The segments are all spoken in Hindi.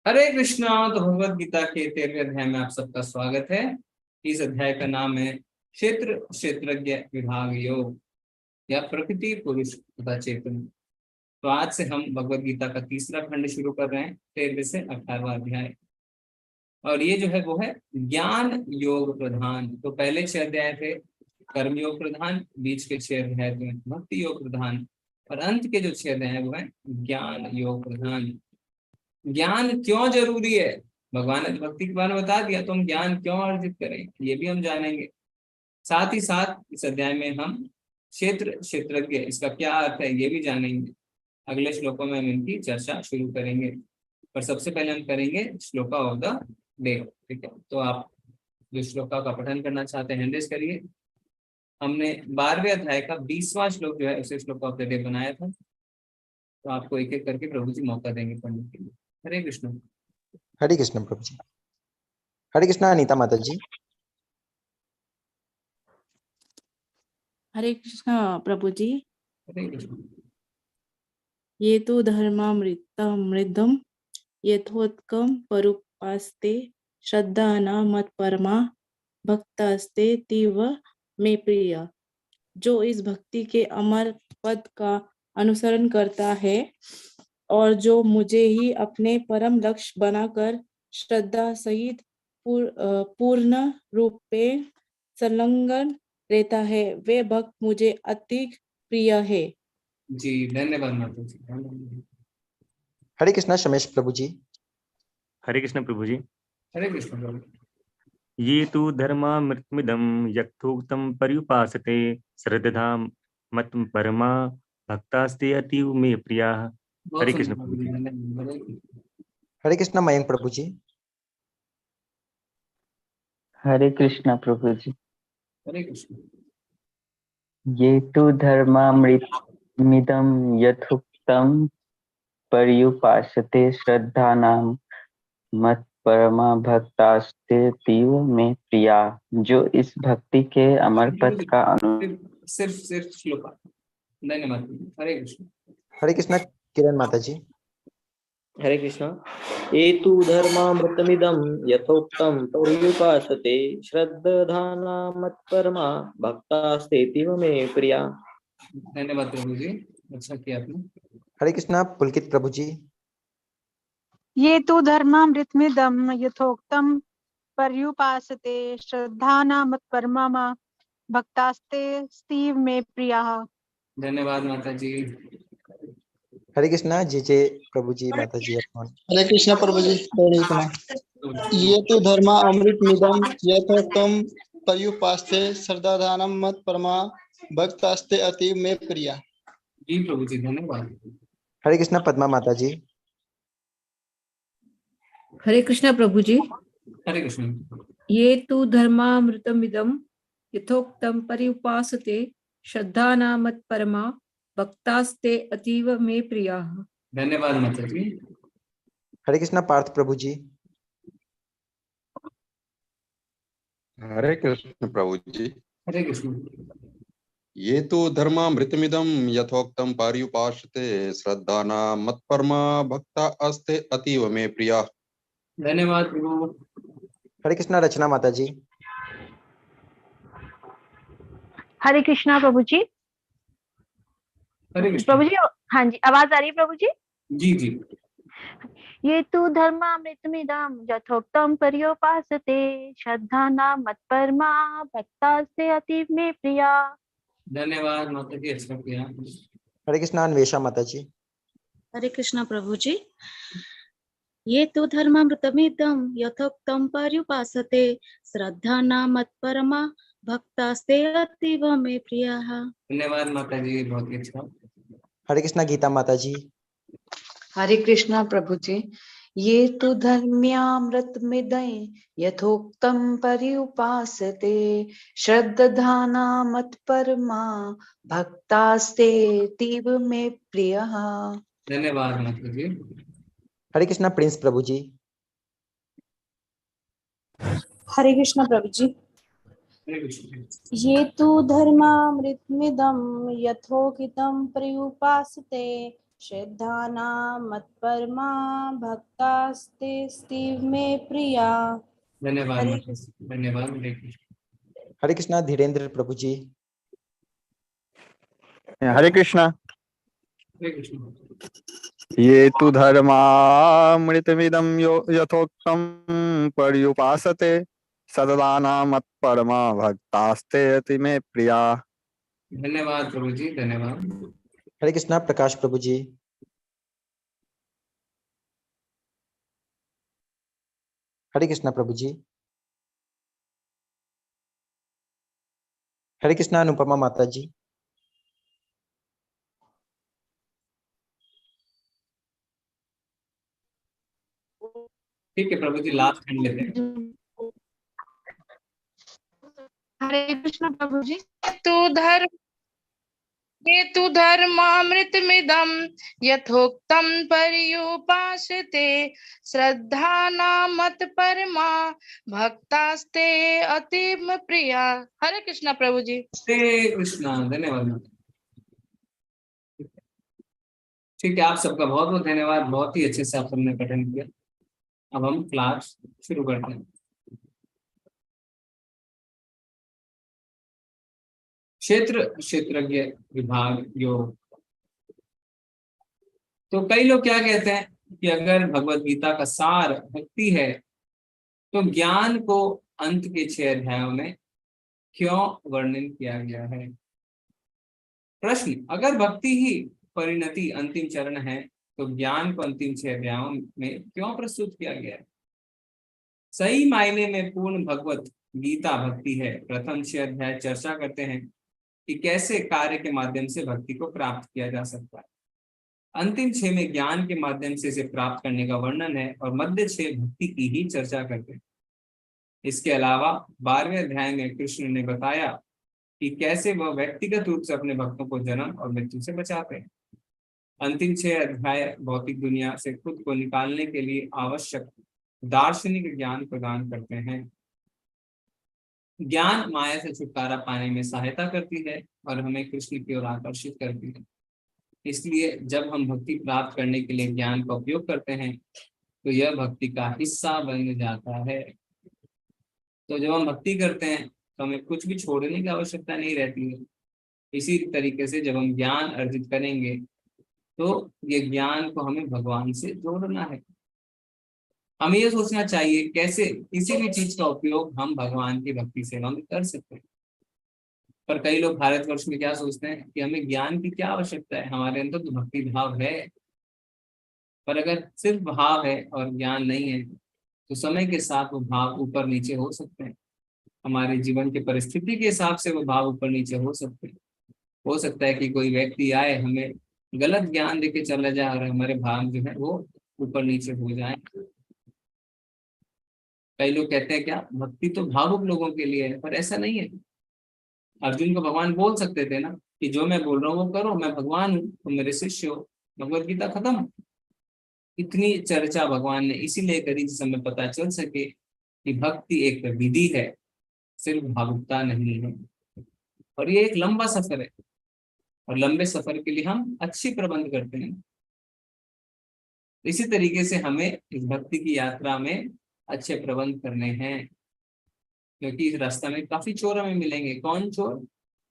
हरे कृष्णा। तो भगवत गीता के 13वें अध्याय में आप सबका स्वागत है। इस अध्याय का नाम है क्षेत्र क्षेत्रज्ञ विभाग योग या प्रकृति पुरुष तथा चेतन। तो आज से हम भगवत गीता का तीसरा खंड शुरू कर रहे हैं, 13वें से 18वां अध्याय। और ये जो है वो है ज्ञान योग प्रधान। तो पहले 6 अध्याय थे कर्म योग प्रधान, बीच के 6 अध्याय थे भक्ति योग प्रधान, और अंत के जो 6 अध्याय है वो है ज्ञान योग प्रधान। ज्ञान क्यों जरूरी है, भगवान ने भक्ति के बारे में बता दिया, तो हम ज्ञान क्यों अर्जित करें ये भी हम जानेंगे। साथ ही साथ इस अध्याय में हम क्षेत्र क्षेत्रज्ञ इसका क्या अर्थ है ये भी जानेंगे। अगले श्लोकों में हम इनकी चर्चा शुरू करेंगे, पर सबसे पहले हम करेंगे श्लोका ऑफ द डे। ठीक है, तो आप जो श्लोका का पठन करना चाहते हैं हैंड रेज करिए। हमने 12वें अध्याय का 20वां श्लोक जो है उसे श्लोका ऑफ द डे बनाया था, तो आपको एक एक करके प्रभु जी मौका देंगे पढ़ने के लिए। हरे कृष्ण। हरे कृष्ण प्रभु जी। हरे कृष्ण अनीता माता जी। हरे कृष्ण प्रभु जी। हरे कृष्ण। ये तो धर्मामृतम यथोत्कम परुपास्ते श्रद्धा मत परमा भक्तास्ते तीव में प्रिय। जो इस भक्ति के अमर पद का अनुसरण करता है और जो मुझे ही अपने परम लक्ष्य बनाकर श्रद्धा सहित पूर्ण रूप में संलग्न रहता है, वे भक्त मुझे अति प्रिय है। जी धन्यवाद माता जी। हरे कृष्ण शमेश प्रभु जी। हरे कृष्ण प्रभु जी। हरे कृष्ण प्रभु। ये तो धर्मामृतमिदं यथोक्तं पर्युपासते श्रद्धा मत परमा भक्तास्ते अतीव मे प्रियाः। हरे कृष्ण प्रभु जी। हरे कृष्ण मयंक प्रभु जी। हरे कृष्ण प्रभु जी। हरे कृष्ण। ये तो धर्मामृतमिदं यथोक्तं पर्युपासते श्रद्धानां मत परमा भक्तास्ते तीव में प्रिया। जो इस भक्ति के अमर पद का सिर्फ श्लोका। धन्यवाद। हरे कृष्ण। हरे कृष्ण किरण माता जी। हरे कृष्ण। ये तु धर्मामृतमिदं यथोक्तं पर्युपासते श्रद्धाना मत्परमा भक्तास्तेतीव मे प्रिया। धन्यवाद प्रभु जी, अच्छा किया आपने। हरे कृष्ण पुलकित प्रभु जी। ये तु धर्मामृतमिदं यथोक्तं पर्युपासते श्रद्धाना मत्परमा भक्तास्ते तीव मे प्रियाः। धन्यवाद माता जी। हरे कृष्ण जे प्रभु जी माता जी अपमान। हरे कृष्ण प्रभु जी। ये तो धर्मा अमृतमिदं यथोक्तं पर्युपासते श्रद्धाधानं मत परमा भक्तास्ते अतीव में प्रिया। जी प्रभु जी धन्यवाद। हरे कृष्ण पद्मा माता जी। हरे कृष्ण प्रभु जी। हरे कृष्ण। ये तु धर्मामृतमिदं यथोक्तं पर्युपासते श्रद्धाना मत्परमा भक्तास्ते अतीव मे प्रियाः। धन्यवाद माता जी। हरे कृष्ण पार्थ प्रभु जी। हरे कृष्ण प्रभु जी। हरे कृष्ण। ये तो धर्मामृतमिदं यथोक्तं पर्युपासते श्रद्धाना मत्परमा भक्ता अस्ते अतीव मे प्रिया। धन्यवाद प्रभु। हरे कृष्ण रचना माता जी। हरे कृष्णा प्रभु जी। हरे कृष्ण। प्रभु जी हाँ जी, आवाज आ रही है प्रभु जी? जी जी। ये तु धर्मामृतमिदं यथोक्तं पर्युपासते श्रद्धाना मत्परमा भक्तास्ते अतीव मे प्रिया। धन्यवाद माता जी, अच्छा किया। हरे कृष्ण अन्वेषा माता जी। हरे कृष्णा प्रभु जी। ये तो धर्मामृतमिदं यथोक्तं पर्युपासते श्रद्धाना मत्परमा भक्तास्ते अतीव मे प्रियाः। धन्यवाद माता जी, बहुत ही अच्छा। हरे कृष्ण गीता माता जी। हरे कृष्णा प्रभु जी। ये तो धर्म्यामृतमिदं यथोक्तं पर्युपासते श्रद्धाना मत्परमा भक्तास्ते तीव मे प्रियः। धन्यवाद माता जी। हरे कृष्ण प्रिंस प्रभु जी। हरे कृष्ण प्रभु जी। हरे कृष्ण। ये तो धर्मामृतमिदं यथोक्तं पर्युपासते श्रद्धाना मत्परमा भक्तास्ते स्तीव में प्रिया। धन्यवाद हरे माता जी, धन्यवाद। हरे कृष्ण। हरे कृष्णा धीरेन्द्र प्रभु जी। हरे कृष्णा। हरे कृष्ण। ये तु धर्मामृतमिदं यथोक्तं पर्युपासते सददाना मत्परमा भक्तास्ते अति मे प्रिया। धन्यवाद प्रभु जी, धन्यवाद। हरे कृष्णा प्रकाश प्रभु जी। हरे कृष्णा प्रभु जी। हरे कृष्णा अनुपमा माता जी। ठीक है प्रभु जी, लास्ट खंड लेते हैं। हरे कृष्ण प्रभु जी। ये तु धर्मामृतमिदं यथोक्तं पर्युपासते श्रद्धाना मत्परमा भक्तास्ते अतीव प्रिया। हरे कृष्णा प्रभु जी। हरे कृष्णा, धन्यवाद। ठीक है, आप सबका बहुत बहुत धन्यवाद। बहुत ही अच्छे से आप सबने पठन किया। अब हम क्लास शुरू करते हैं। क्षेत्र क्षेत्रज्ञ विभाग योग। तो कई लोग क्या कहते हैं कि अगर भगवत गीता का सार भक्ति है तो ज्ञान को अंत के 6 अध्यायों में क्यों वर्णन किया गया है। प्रश्न, अगर भक्ति ही परिणति अंतिम चरण है तो ज्ञान को अंतिम 6 अध्यायों में क्यों प्रस्तुत किया गया है। सही मायने में पूर्ण भगवत गीता भक्ति है। प्रथम 6 अध्याय चर्चा करते हैं कि कैसे कार्य के माध्यम से भक्ति को प्राप्त किया जा सकता है। अंतिम 6 में ज्ञान के माध्यम से इसे प्राप्त करने का वर्णन है और मध्य 6 भक्ति की ही चर्चा करते हैं। इसके अलावा 12वें अध्याय में कृष्ण ने बताया कि कैसे वह व्यक्तिगत रूप से अपने भक्तों को जन्म और मृत्यु से बचाते हैं। अंतिम 6 अध्याय भौतिक दुनिया से खुद को निकालने के लिए आवश्यक दार्शनिक ज्ञान प्रदान करते हैं। ज्ञान माया से छुटकारा पाने में सहायता करती है और हमें कृष्ण की ओर आकर्षित करती है। इसलिए जब हम भक्ति प्राप्त करने के लिए ज्ञान का उपयोग करते हैं तो यह भक्ति का हिस्सा बन जाता है। तो जब हम भक्ति करते हैं तो हमें कुछ भी छोड़ने की आवश्यकता नहीं रहती है। इसी तरीके से जब हम ज्ञान अर्जित करेंगे तो ये ज्ञान को हमें भगवान से जोड़ना है। हमें ये सोचना चाहिए कैसे किसी भी चीज का उपयोग हम भगवान की भक्ति सेवा में कर सकते हैं। पर कई लोग भारतवर्ष में क्या सोचते हैं कि हमें ज्ञान की क्या आवश्यकता है, हमारे अंदर तो भक्ति भाव है। पर अगर सिर्फ भाव है और ज्ञान नहीं है तो समय के साथ वो भाव ऊपर नीचे हो सकते हैं। हमारे जीवन की परिस्थिति के हिसाब से वो भाव ऊपर नीचे हो सकते हैं। हो सकता है कि कोई व्यक्ति आए, हमें गलत ज्ञान देके चला जाए और हमारे भाव जो है वो ऊपर नीचे हो जाए। कई लोग कहते हैं क्या भक्ति तो भावुक लोगों के लिए है, पर ऐसा नहीं है। अर्जुन को भगवान बोल सकते थे ना कि जो मैं बोल रहा हूँ वो करो, मैं भगवान हूँ, तुम मेरे शिष्य हो। भगवत गीता खत्म। इतनी चर्चा भगवान ने इसीलिए करी जिससे हमें पता चल सके कि भक्ति एक विधि है, सिर्फ भावुकता नहीं है। और ये एक लंबा सफर है और लंबे सफर के लिए हम अच्छी प्रबंध करते हैं। इसी तरीके से हमें इस भक्ति की यात्रा में अच्छे प्रबंध करने हैं, क्योंकि इस रास्ते में काफी चोर हमें मिलेंगे। कौन चोर?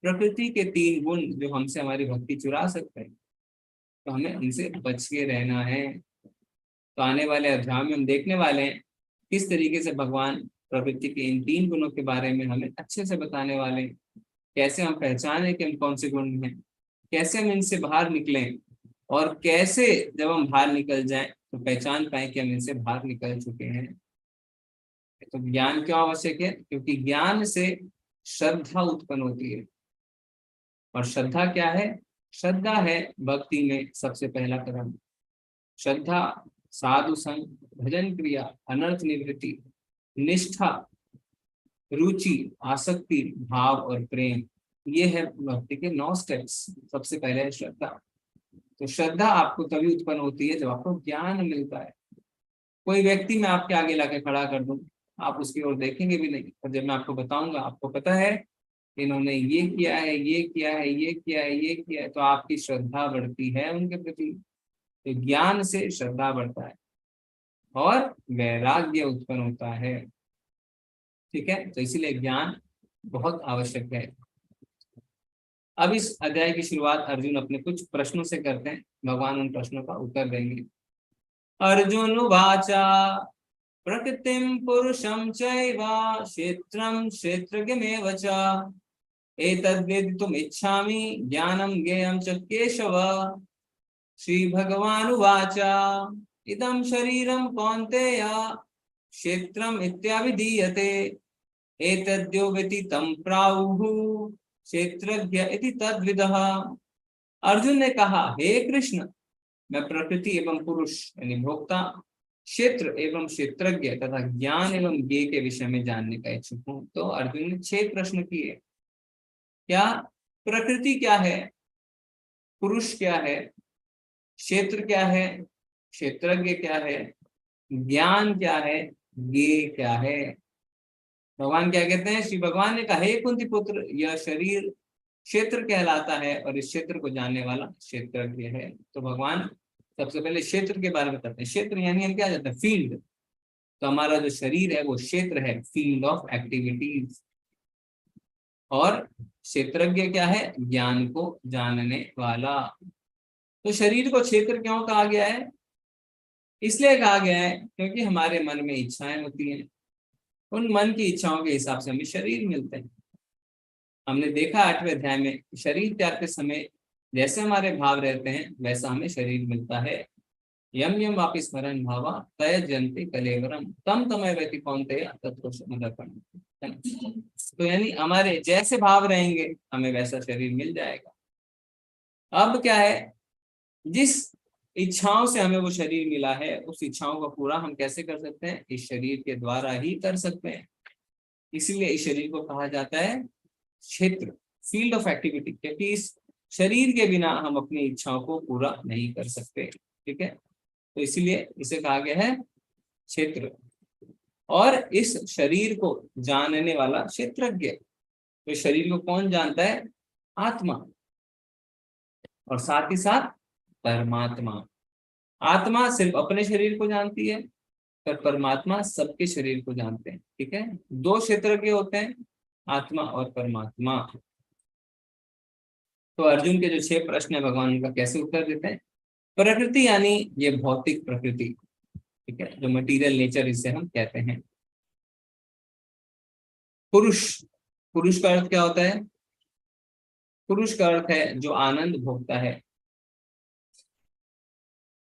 प्रकृति के 3 गुण जो हमसे हमारी भक्ति चुरा सकते हैं, तो हमें उनसे बच के रहना है। तो आने वाले अध्याय में हम देखने वाले हैं किस तरीके से भगवान प्रकृति के इन 3 गुणों के बारे में हमें अच्छे से बताने वाले हैं। कैसे हम पहचाने कि हम कौन से गुण हैं, कैसे हम इनसे बाहर निकलें, और कैसे जब हम बाहर निकल जाएं तो पहचान पाए कि हम इनसे बाहर निकल चुके हैं। तो ज्ञान क्यों आवश्यक है? क्योंकि ज्ञान से श्रद्धा उत्पन्न होती है। और श्रद्धा क्या है? श्रद्धा है भक्ति में सबसे पहला कदम। श्रद्धा साधु संग, भजन क्रिया, अनर्थ निवृत्ति, निष्ठा, रुचि, आसक्ति, भाव और प्रेम, ये है भक्ति के 9 स्टेप्स। सबसे पहले है श्रद्धा। तो श्रद्धा आपको तभी उत्पन्न होती है जब आपको ज्ञान मिलता है। कोई व्यक्ति मैं आपके आगे लाके खड़ा कर दूं, आप उसकी ओर देखेंगे भी नहीं, और जब मैं आपको बताऊंगा आपको पता है इन्होंने ये किया है, ये किया है, ये किया है, ये किया है, तो आपकी श्रद्धा बढ़ती है उनके प्रति। तो ज्ञान से श्रद्धा बढ़ता है और वैराग्य उत्पन्न होता है। ठीक है, तो इसीलिए ज्ञान बहुत आवश्यक है। अब इस अध्याय की शुरुआत अर्जुन अपने कुछ प्रश्नों से करते हैं, भगवान उन प्रश्नों का उत्तर देंगे। अर्जुन उवाचा प्रकृतिम पुरुषम चैव क्षेत्रम क्षेत्रज्ञमेव च एतद्वेदितुम् इच्छामि ज्ञानं ज्ञेयं च केशव। श्री भगवान उवाच इदं शरीरं कौन्तेय क्षेत्रम् इत्याभिधीयते एतद्यो वेति तं प्राहुः क्षेत्रज्ञ इति तद्विदः। अर्जुन ने कहा, हे कृष्ण, मैं प्रकृति एवं पुरुष यानी भोक्ता, क्षेत्र एवं क्षेत्रज्ञ तथा ज्ञान एवं ज्ञेय के विषय में जानने का इच्छुक हूँ। तो अर्जुन ने 6 प्रश्न किए। क्या प्रकृति क्या है, पुरुष क्या है, क्षेत्र क्या है, क्षेत्रज्ञ क्या है, ज्ञान क्या है, ज्ञेय क्या है। भगवान क्या कहते हैं? श्री भगवान ने कहा, हे कुंती पुत्र, यह शरीर क्षेत्र कहलाता है और इस क्षेत्र को जानने वाला क्षेत्रज्ञ है। तो भगवान सबसे पहले क्षेत्र के बारे में बताते हैं। क्षेत्र यानी हम क्या जाते हैं? फील्ड। तो हमारा जो शरीर है वो क्षेत्र है, फील्ड ऑफ एक्टिविटीज। और क्षेत्रज्ञ क्या है? ज्ञान को जानने वाला। तो शरीर को क्षेत्र क्यों कहा गया है? इसलिए कहा गया है क्योंकि हमारे मन में इच्छाएं होती हैं, उन मन की इच्छाओं के हिसाब से हमें शरीर मिलते हैं। हमने देखा 8वें अध्याय में, शरीर त्यागते समय जैसे हमारे भाव रहते हैं वैसा हमें शरीर मिलता है। यम यम वापि स्मरण भावा तय जयन्ति कलेवरम तम तमय व्यति कौन्तेय तत्व समर्पण। तो यानी हमारे जैसे भाव रहेंगे हमें वैसा शरीर मिल जाएगा। अब क्या है, जिस इच्छाओं से हमें वो शरीर मिला है उस इच्छाओं का पूरा हम कैसे कर सकते हैं? इस शरीर के द्वारा ही कर सकते हैं। इसीलिए इस शरीर को कहा जाता है क्षेत्र, फील्ड ऑफ एक्टिविटी, क्योंकि इस शरीर के बिना हम अपनी इच्छाओं को पूरा नहीं कर सकते। ठीक है, तो इसीलिए इसे कहा गया है क्षेत्र। और इस शरीर को जानने वाला क्षेत्रज्ञ। तो शरीर को कौन जानता है? आत्मा, और साथ ही साथ परमात्मा। आत्मा सिर्फ अपने शरीर को जानती है, पर परमात्मा सबके शरीर को जानते हैं। ठीक है, 2 क्षेत्रज्ञ होते हैं, आत्मा और परमात्मा। तो अर्जुन के जो 6 प्रश्न है भगवान उनका कैसे उत्तर देते हैं? प्रकृति यानी ये भौतिक प्रकृति, ठीक है, जो मटेरियल नेचर इसे हम कहते हैं। पुरुष, पुरुष का अर्थ क्या होता है? पुरुष का अर्थ है जो आनंद भोगता है,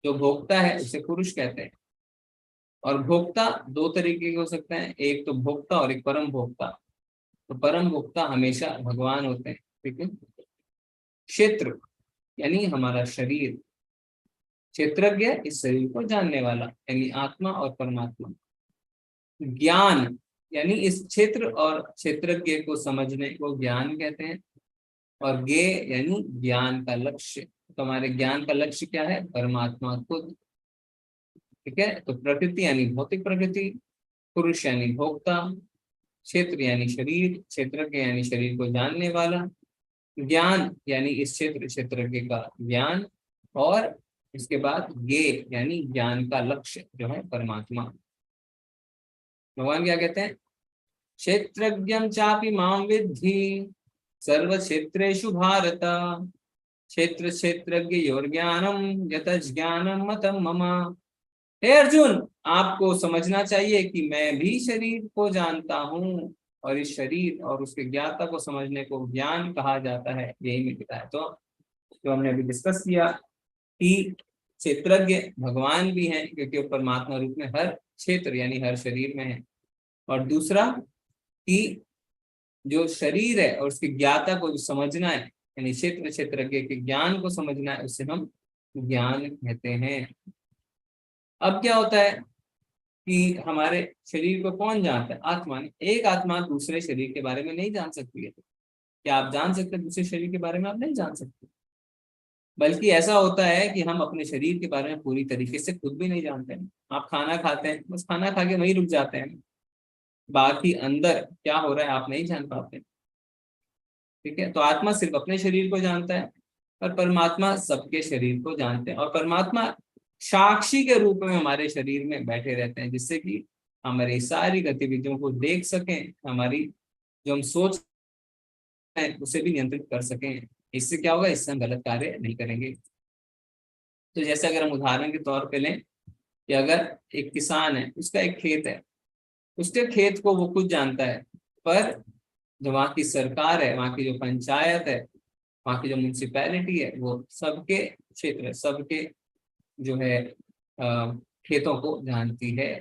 जो भोगता है उसे पुरुष कहते हैं। और भोक्ता 2 तरीके के हो सकते हैं, एक तो भोक्ता और एक परम भोक्ता। तो परम भोक्ता हमेशा भगवान होते हैं। ठीक है, क्षेत्र यानी हमारा शरीर, क्षेत्रज्ञ इस शरीर को जानने वाला यानी आत्मा और परमात्मा। ज्ञान यानी इस क्षेत्र और क्षेत्रज्ञ को समझने को ज्ञान कहते हैं। और ज्ञेय यानी ज्ञान का लक्ष्य। तो हमारे ज्ञान का लक्ष्य क्या है? परमात्मा खुद। ठीक है, तो प्रकृति यानी भौतिक प्रकृति, पुरुष यानी भोक्ता, क्षेत्र यानी शरीर, क्षेत्रज्ञ यानी शरीर को जानने वाला, ज्ञान यानी इस क्षेत्र क्षेत्रज्ञ का ज्ञान, और इसके बाद ज्ञेय यानी ज्ञान का लक्ष्य जो है परमात्मा। भगवान क्या कहते हैं? क्षेत्रज्ञं चापि मां विद्धि सर्व क्षेत्रेषु भारत क्षेत्र क्षेत्रज्ञयोर ज्ञानम यतच ज्ञानम मतम मम। हे अर्जुन, आपको समझना चाहिए कि मैं भी शरीर को जानता हूँ और इस शरीर और उसके ज्ञाता को समझने को ज्ञान कहा जाता है। यही मिलता है। तो जो हमने अभी डिस्कस किया कि क्षेत्रज्ञ भगवान भी हैं क्योंकि वो परमात्मा रूप में हर क्षेत्र यानी हर शरीर में है। और दूसरा कि जो शरीर है और उसके ज्ञाता को जो समझना है यानी क्षेत्र क्षेत्रज्ञ के ज्ञान को समझना है उसे हम ज्ञान कहते हैं। अब क्या होता है कि हमारे शरीर को कौन जानता है? आत्मा ने। एक आत्मा दूसरे शरीर के बारे में नहीं जान सकती है। क्या आप जान सकते हैं दूसरे शरीर के बारे में? आप नहीं जान सकते। बल्कि ऐसा होता है कि हम अपने शरीर के बारे में पूरी तरीके से खुद भी नहीं जानते हैं। आप खाना खाते हैं, बस खाना खा के वहीं रुक जाते हैं, बाकी अंदर क्या हो रहा है आप नहीं जान पाते। ठीक है, तो आत्मा सिर्फ अपने शरीर को जानता है पर परमात्मा सबके शरीर को जानते हैं और परमात्मा साक्षी के रूप में हमारे शरीर में बैठे रहते हैं, जिससे कि हमारी सारी गतिविधियों को देख सकें, हमारी जो हम सोच है उसे भी नियंत्रित कर सकें। इससे क्या होगा, इससे हम गलत कार्य नहीं करेंगे। तो जैसे अगर हम उदाहरण के तौर पे लें कि अगर एक किसान है, उसका एक खेत है, उसके खेत को वो खुद जानता है, पर जो वहाँ की सरकार है, वहाँ की जो पंचायत है, वहाँ की जो म्यूनसिपैलिटी है, वो सबके क्षेत्र, सबके जो है खेतों को जानती है।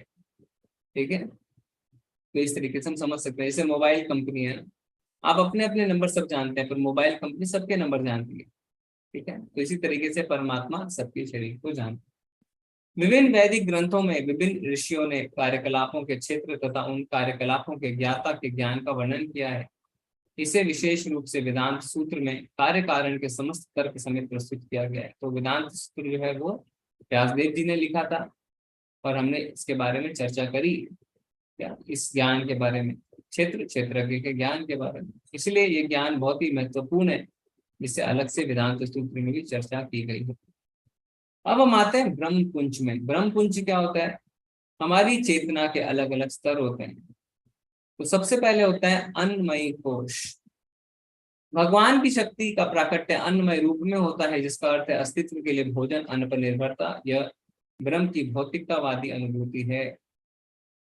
ठीक है, तो इस तरीके से हम समझ सकते हैं। जैसे मोबाइल कंपनी है, आप अपने अपने नंबर सब जानते हैं, पर मोबाइल कंपनी सबके नंबर जानती है। ठीक है, तो इसी तरीके से परमात्मा सबके शरीर को जानता है। विभिन्न वैदिक ग्रंथों में विभिन्न ऋषियों ने कार्यकलापों के क्षेत्र तथा उन कार्यकलापों के ज्ञाता के ज्ञान का वर्णन किया है। इसे विशेष रूप से वेदांत सूत्र में कार्य कारण के समस्त तर्क समेत प्रस्तुत किया गया है। तो वेदांत सूत्र जो है वो व्यासदेव जी ने लिखा था और हमने इसके बारे में चर्चा करी, क्या इस ज्ञान के बारे में, क्षेत्रज्ञ के ज्ञान के बारे में। इसलिए ये ज्ञान बहुत ही महत्वपूर्ण है, जिसे अलग से वेदांत सूत्र में भी चर्चा की गई है। अब हम आते हैं ब्रह्म पुंज में। ब्रह्म पुंज क्या होता है? हमारी चेतना के अलग अलग स्तर होते हैं। तो सबसे पहले होता है अन्नमयी कोश। भगवान की शक्ति का प्राकट्य अन्नमय रूप में होता है, जिसका अर्थ है अस्तित्व के लिए भोजन, अन्न पर निर्भरता। यह ब्रह्म की भौतिकतावादी अनुभूति है।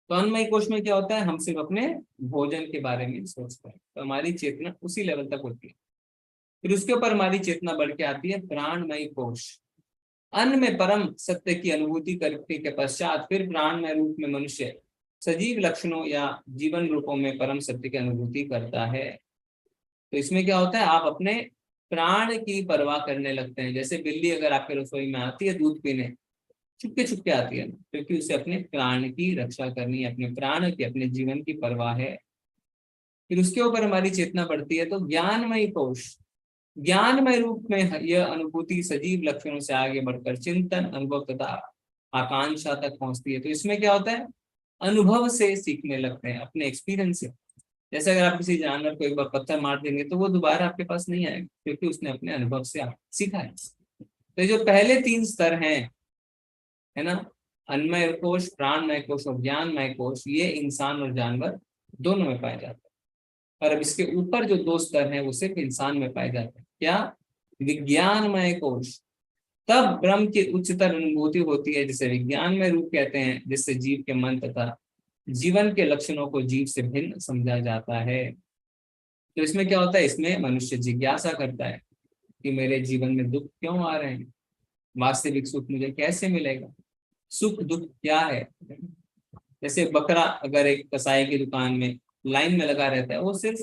तो अन्नमय कोश में क्या होता है? हम सिर्फ अपने भोजन के बारे में सोचते हैं, तो हमारी चेतना उसी लेवल तक होती है। फिर उसके ऊपर हमारी चेतना बढ़ के आती है प्राणमय कोश। अन्न में परम सत्य की अनुभूति करने के पश्चात फिर प्राणमय रूप में मनुष्य सजीव लक्षणों या जीवन रूपों में परम सत्य की अनुभूति करता है। तो इसमें क्या होता है, आप अपने प्राण की परवाह करने लगते हैं। जैसे बिल्ली अगर आपके रसोई में आती है दूध पीने, छुपके छुपके आती है, क्योंकि उसे अपने प्राण की रक्षा करनी है, अपने प्राण की, अपने जीवन की परवाह है। फिर उसके ऊपर हमारी चेतना बढ़ती है तो ज्ञानमय कोश। ज्ञानमय रूप में यह अनुभूति सजीव लक्षणों से आगे बढ़कर चिंतन, अनुभव तथा आकांक्षा तक पहुंचती है। तो इसमें क्या होता है, अनुभव से सीखने लगते हैं, अपने एक्सपीरियंस से। जैसे अगर आप किसी जानवर को एक बार पत्थर मार देंगे तो वो दोबारा आपके पास नहीं आएगा, क्योंकि उसने अपने अनुभव से सीखा है। तो जो पहले 3 स्तर हैं, है ना, अन्नमय कोश, प्राणमय कोश और ज्ञानमय कोश, ये इंसान और जानवर दोनों में पाए जाते हैं। और अब इसके ऊपर जो 2 स्तर हैं वो सिर्फ इंसान में पाए जाते हैं। क्या? विज्ञानमय कोश। तब ब्रह्म की उच्चतर अनुभूति होती है, जिसे विज्ञानमय रूप कहते हैं, जिससे जीव के मन तथा जीवन के लक्षणों को जीव से भिन्न समझा जाता है। तो इसमें क्या होता है, इसमें मनुष्य जिज्ञासा करता है कि मेरे जीवन में दुख क्यों आ रहे हैं, वास्तविक सुख मुझे कैसे मिलेगा, सुख दुख क्या है। जैसे बकरा अगर एक कसाई की दुकान में लाइन में लगा रहता है, वो सिर्फ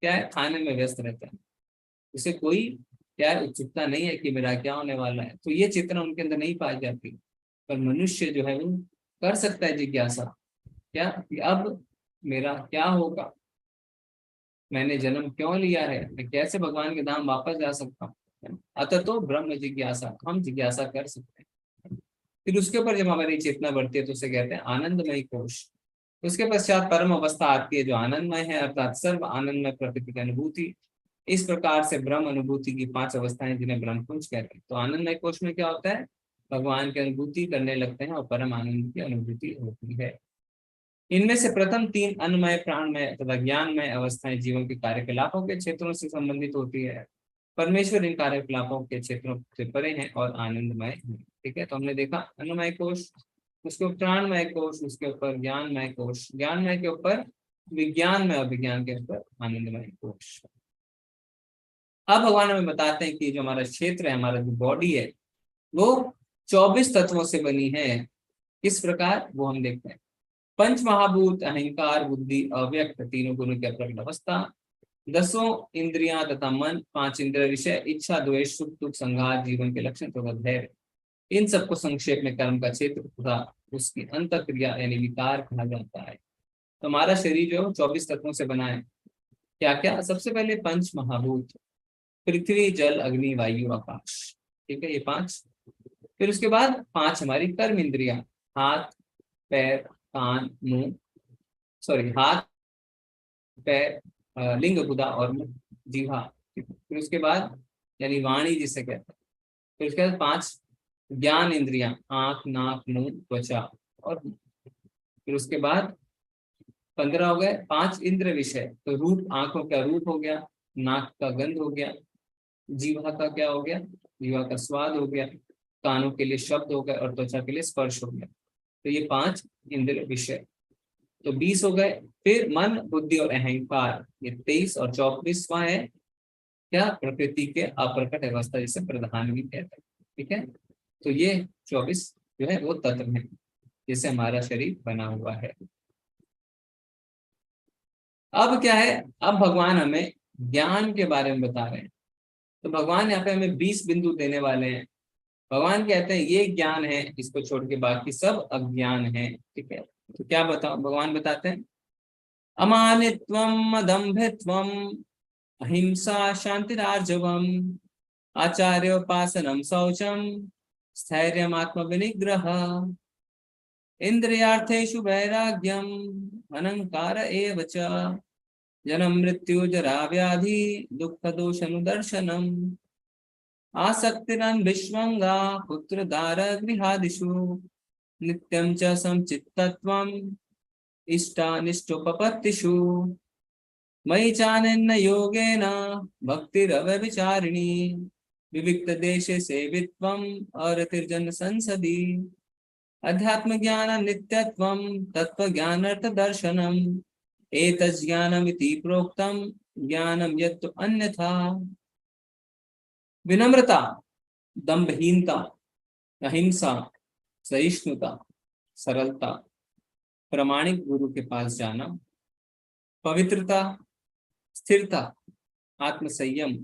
क्या है, खाने में व्यस्त रहता है, उसे कोई क्या है, उत्सुकता नहीं है कि मेरा क्या होने वाला है। तो ये चेतना उनके अंदर नहीं पाई जाती। पर मनुष्य जो है वो कर सकता है जिज्ञासा, क्या कि अब मेरा क्या होगा, मैंने जन्म क्यों लिया है, मैं कैसे भगवान के धाम वापस जा सकता हूँ। अतः तो ब्रह्म जिज्ञासा, हम जिज्ञासा कर सकते हैं। फिर उसके ऊपर जब हमारी चेतना बढ़ती है तो उसे कहते हैं आनंदमय कोश। उसके पश्चात परम अवस्था आती है जो आनंदमय है, अर्थात सर्व आनंदमय प्रकृति की अनुभूति। इस प्रकार से ब्रह्म अनुभूति की 5 अवस्थाएं, जिन्हें ब्रह्मपुंज कहते हैं। तो आनंदमय कोश में क्या होता है, भगवान की अनुभूति करने लगते हैं और परम आनंद की अनुभूति होती है। इनमें से प्रथम 3 अन्नमय, प्राणमय तथा ज्ञानमय अवस्थाएं जीवन के कार्यकलापों के क्षेत्रों से संबंधित होती है। परमेश्वर इन कार्यकलापों के क्षेत्रों से परे हैं और आनंदमय हैं। ठीक है, तो हमने देखा अन्नमय कोश, उसके ऊपर प्राणमय कोश, उसके ऊपर ज्ञानमय कोश, ज्ञानमय के ऊपर विज्ञानमय और विज्ञान के ऊपर आनंदमय कोश। अब भगवान हमें बताते हैं कि जो हमारा क्षेत्र है, हमारा जो बॉडी है, वो 24 तत्वों से बनी है। किस प्रकार, वो हम देखते हैं। 5 महाभूत, अहंकार, बुद्धि, अव्यक्त, तीनों गुणों की प्रकट अवस्था, 10 इंद्रियां तथा मन, 5 इंद्रिय विषय, इच्छा, द्वेष, सुख दुख, संघात, जीवन के लक्षण तथा धैर्य। इन सबको संक्षेप में कर्म का क्षेत्र तथा उसकी अंतःक्रिया यानी विकार कहा जाता है। तो हमारा शरीर जो 24 तत्वों से बना है। क्या क्या? सबसे पहले 5 महाभूत, पृथ्वी, जल, अग्नि, वायु, आकाश। ठीक है, ये 5। फिर उसके बाद 5 हमारी कर्म इंद्रियां, हाथ, पैर, कान, मुंह, हाथ, पैर, लिंग, गुदा और मुंह, जीवा। फिर उसके बाद यानी वाणी जिसे कहते हैं। फिर उसके बाद 5 ज्ञान इंद्रियां, आंख, नाक, मुंह, त्वचा और मुंह। फिर उसके बाद 15 हो गए 5 इंद्र विषय। तो रूप, आंखों का रूप हो गया, नाक का गंध हो गया, जीवा का क्या हो गया, जीवा का स्वाद हो गया, कानों के लिए शब्द हो गए और त्वचा के लिए स्पर्श हो गया। तो ये 5 इंद्र विषय। तो 20 हो गए। फिर मन, बुद्धि और अहंकार, ये 23 और 24वां है क्या, प्रकृति के अप्रकट अवस्था जिसे प्रधान भी कहते हैं। ठीक है, तो ये 24 जो है वो तत्व है जिससे हमारा शरीर बना हुआ है। अब क्या है, अब भगवान हमें ज्ञान के बारे में बता रहे हैं। तो भगवान यहाँ पे हमें 20 बिंदु देने वाले हैं। भगवान कहते हैं ये ज्ञान है, इसको छोड़ के बाकी सब अज्ञान है। ठीक है, तो क्या बताओ, भगवान बताते हैं अमानित्वम, अदम्भित्वम, अहिंसा, शांतिरार्जवम, आचार्योपासनम, शौचम, स्थैर्यम, आत्मविनिग्रह, इंद्रियार्थेषु वैराग्यम, अनंकार एव च, जन्म मृत्यु जरा व्याधि दुख दोषानुदर्शनम, आसक्तिरन विश्वंगा पुत्र दार गृहादिषु, नित्यं च समचित्तत्वम, इष्टानिष्टोपपत्तिषु, मयि चानन्य योगेन भक्तिरव्यभिचारिणी, विविक्त देशे सेवित्वम अरतिर्जन संसदि, अध्यात्म ज्ञान नित्यत्वम, तत्व ज्ञानार्थ दर्शनम, एतज्ज्ञानमिति प्रोक्तम, ज्ञानम यत्तु अन्यथा। विनम्रता, दंभहीनता, अहिंसा, सहिष्णुता, सरलता, प्रामाणिक गुरु के पास जाना, पवित्रता, स्थिरता, आत्मसंयम,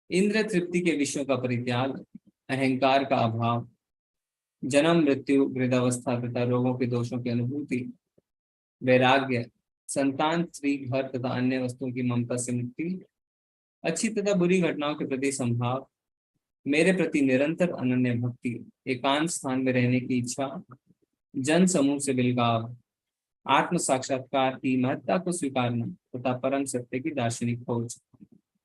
इंद्र तृप्ति के विषयों का परित्याग, अहंकार का अभाव, जन्म मृत्यु वृद्धावस्था तथा रोगों के दोषों की अनुभूति, वैराग्य, संतान, स्त्री, घर तथा अन्य वस्तुओं की ममता से मुक्ति, अच्छी तथा बुरी घटनाओं के प्रति संभाव, मेरे प्रति निरंतर अनन्य भक्ति, एकांत स्थान में रहने की इच्छा, जन समूह से बिलगाव, आत्म साक्षात्कार की महत्ता को स्वीकारना तथा परम सत्य की दार्शनिक खोज।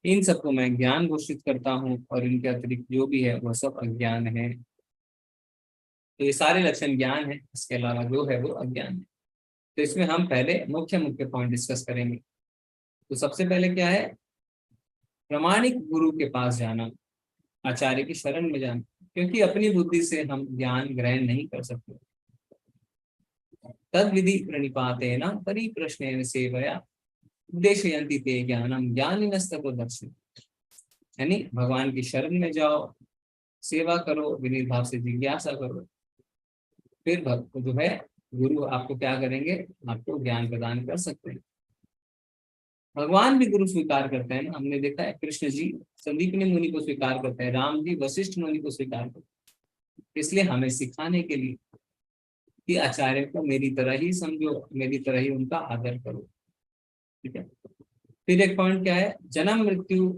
इन सबको मैं ज्ञान घोषित करता हूँ और इनके अतिरिक्त जो भी है वह सब अज्ञान है। तो ये सारे लक्षण ज्ञान है, इसके अलावा जो है वो अज्ञान है। तो इसमें हम पहले मुख्य पॉइंट डिस्कस करेंगे। तो सबसे पहले क्या है, प्रामाणिक गुरु के पास जाना, आचार्य की शरण में जाना, क्योंकि अपनी बुद्धि से हम ज्ञान ग्रहण नहीं कर सकते। तद विधि प्रणिपातेन परिप्रश्नेन सेवया उद्देशयन्ति ते ज्ञानम ज्ञानिनस्ततो दर्शन। यानी भगवान की शरण में जाओ, सेवा करो, विनीत भाव से जिज्ञासा करो, फिर भक्त जो है गुरु आपको क्या करेंगे, आपको ज्ञान प्रदान कर सकते हैं। भगवान भी गुरु स्वीकार करते हैं ना, हमने देखा है कृष्ण जी संदीपनी मुनि को स्वीकार करते हैं, राम जी वशिष्ठ मुनि को स्वीकार करते हैं, इसलिए हमें सिखाने के लिए कि आचार्य को मेरी तरह ही समझो, मेरी तरह ही उनका आदर करो। ठीक है, फिर एक पॉइंट क्या है, जन्म मृत्यु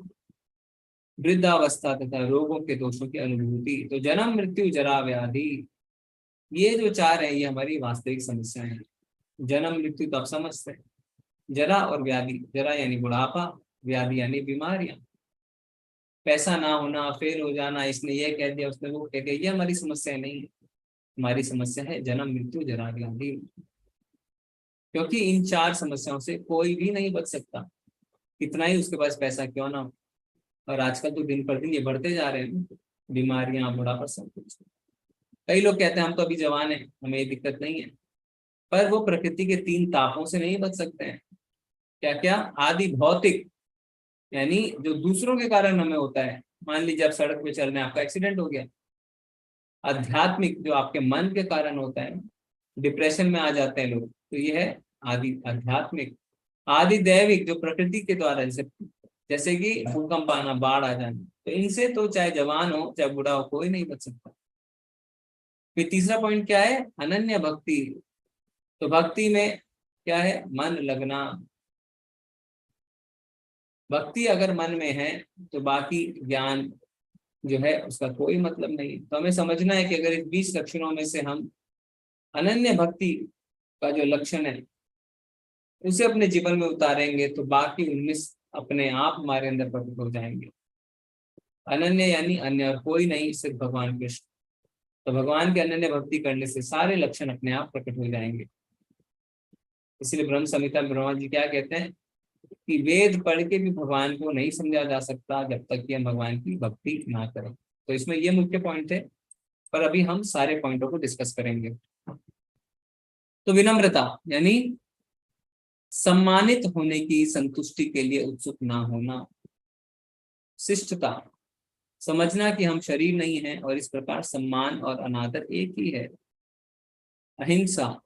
वृद्धावस्था तथा रोगों के दोषों की अनुभूति। तो जन्म मृत्यु जरा व्याधि, ये जो 4 है ये हमारी वास्तविक समस्याएं हैं। जन्म मृत्यु तो आप समझते हैं, जरा और व्याधि, जरा यानी बुढ़ापा, व्याधि यानी बीमारियां, पैसा ना होना, फेल हो जाना, इसने ये कह दिया उसने वो कह दिया, ये हमारी समस्या नहीं है। हमारी समस्या है जन्म मृत्यु जरा व्याधि, क्योंकि इन 4 समस्याओं से कोई भी नहीं बच सकता, कितना ही उसके पास पैसा क्यों ना हो। और आजकल तो दिन पर दिन ये बढ़ते जा रहे हैं, बीमारियां, बुढ़ापा, सब कुछ। कई लोग कहते हैं हम तो अभी जवान हैं, हमें ये दिक्कत नहीं है, पर वो प्रकृति के 3 तापों से नहीं बच सकते हैं। क्या क्या, आदि भौतिक, यानी जो दूसरों के कारण हमें होता है, मान लीजिए आप सड़क पे चल रहे हैं, आपका एक्सीडेंट हो गया। आध्यात्मिक, जो आपके मन के कारण होता है, डिप्रेशन में आ जाते हैं लोग, तो ये है आदि आध्यात्मिक। आदि दैविक, जो प्रकृति के द्वारा, जैसे कि भूकंप आना, बाढ़ आ जाना, तो इनसे तो चाहे जवान हो चाहे बूढ़ा हो कोई नहीं बच सकता। फिर तीसरा पॉइंट क्या है, अनन्य भक्ति। तो भक्ति में क्या है, मन लगना। भक्ति अगर मन में है तो बाकी ज्ञान जो है उसका कोई मतलब नहीं। तो हमें समझना है कि अगर इस 20 लक्षणों में से हम अनन्य भक्ति का जो लक्षण है उसे अपने जीवन में उतारेंगे तो बाकी 19 अपने आप हमारे अंदर प्रकट हो जाएंगे। अनन्य यानी अन्य और कोई नहीं, सिर्फ भगवान कृष्ण। तो भगवान की अनन्य भक्ति करने से सारे लक्षण अपने आप प्रकट हो जाएंगे। इसलिए ब्रह्म संहिता में ब्रह्मा जी क्या कहते हैं कि वेद पढ़ के भी भगवान को नहीं समझा जा सकता जब तक कि हम भगवान की भक्ति ना करें। तो इसमें ये मुख्य पॉइंट है, पर अभी हम सारे पॉइंटों को डिस्कस करेंगे। तो विनम्रता यानी सम्मानित होने की संतुष्टि के लिए उत्सुक ना होना। शिष्टता, समझना कि हम शरीर नहीं हैं और इस प्रकार सम्मान और अनादर एक ही है। अहिंसा,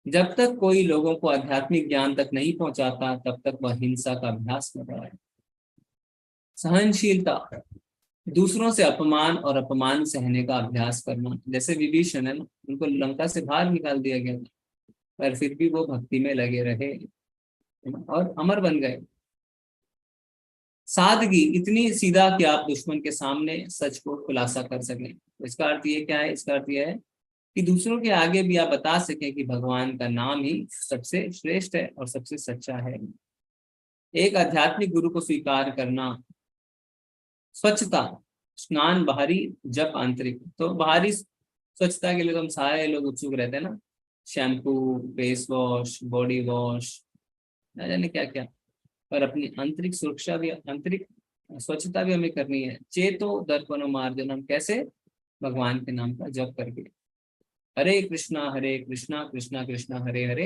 जब तक कोई लोगों को आध्यात्मिक ज्ञान तक नहीं पहुंचाता तब तक वह हिंसा का अभ्यास कर रहा है। सहनशीलता, दूसरों से अपमान और अपमान सहने का अभ्यास करना। जैसे विभीषण है ना, उनको लंका से बाहर निकाल दिया गया था, पर फिर भी वो भक्ति में लगे रहे और अमर बन गए। सादगी, इतनी सीधा कि आप दुश्मन के सामने सच को खुलासा कर सकें। तो इसका अर्थ ये क्या है? इसका अर्थ यह है कि दूसरों के आगे भी आप बता सकें कि भगवान का नाम ही सबसे श्रेष्ठ है और सबसे सच्चा है। एक आध्यात्मिक गुरु को स्वीकार करना। स्वच्छता, स्नान बाहरी जप आंतरिक। तो बाहरी स्वच्छता के लिए तो हम सारे लोग उत्सुक रहते हैं ना, shampoo, face wash, body wash, न जाने क्या क्या, पर अपनी आंतरिक सुरक्षा भी, आंतरिक स्वच्छता भी हमें करनी है। चेतो दर्पणो मार्जनम, कैसे? भगवान के नाम का जप करके। हरे कृष्णा कृष्णा कृष्णा हरे हरे,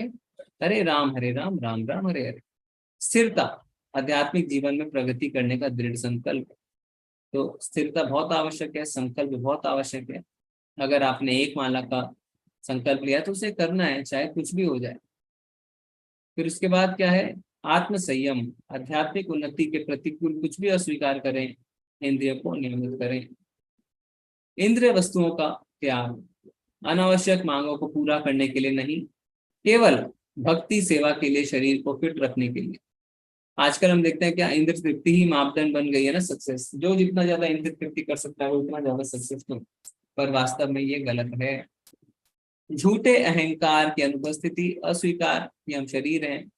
हरे राम राम राम हरे हरे। स्थिरता, आध्यात्मिक जीवन में प्रगति करने का दृढ़ संकल्प। तो स्थिरता बहुत आवश्यक है, संकल्प बहुत आवश्यक है। अगर आपने एक माला का संकल्प लिया तो उसे करना है, चाहे कुछ भी हो जाए। फिर उसके बाद क्या है? आत्म संयम, आध्यात्मिक उन्नति के प्रतिकूल कुछ भी अस्वीकार करें, इंद्रियों को नियमित करें। इंद्रिय वस्तुओं का त्याग, अनावश्यक मांगों को पूरा करने के लिए नहीं, केवल भक्ति सेवा के लिए, शरीर को फिट रखने के लिए। आजकल हम देखते हैं क्या इंद्र तृप्ति ही मापदंड बन गई है ना सक्सेस। जो जितना ज्यादा इंद्र तृप्ति कर सकता है वो उतना ज्यादा सक्सेसफुल, पर वास्तव में ये गलत है। झूठे अहंकार की अनुपस्थिति, अस्वीकार कि हम शरीर हैं,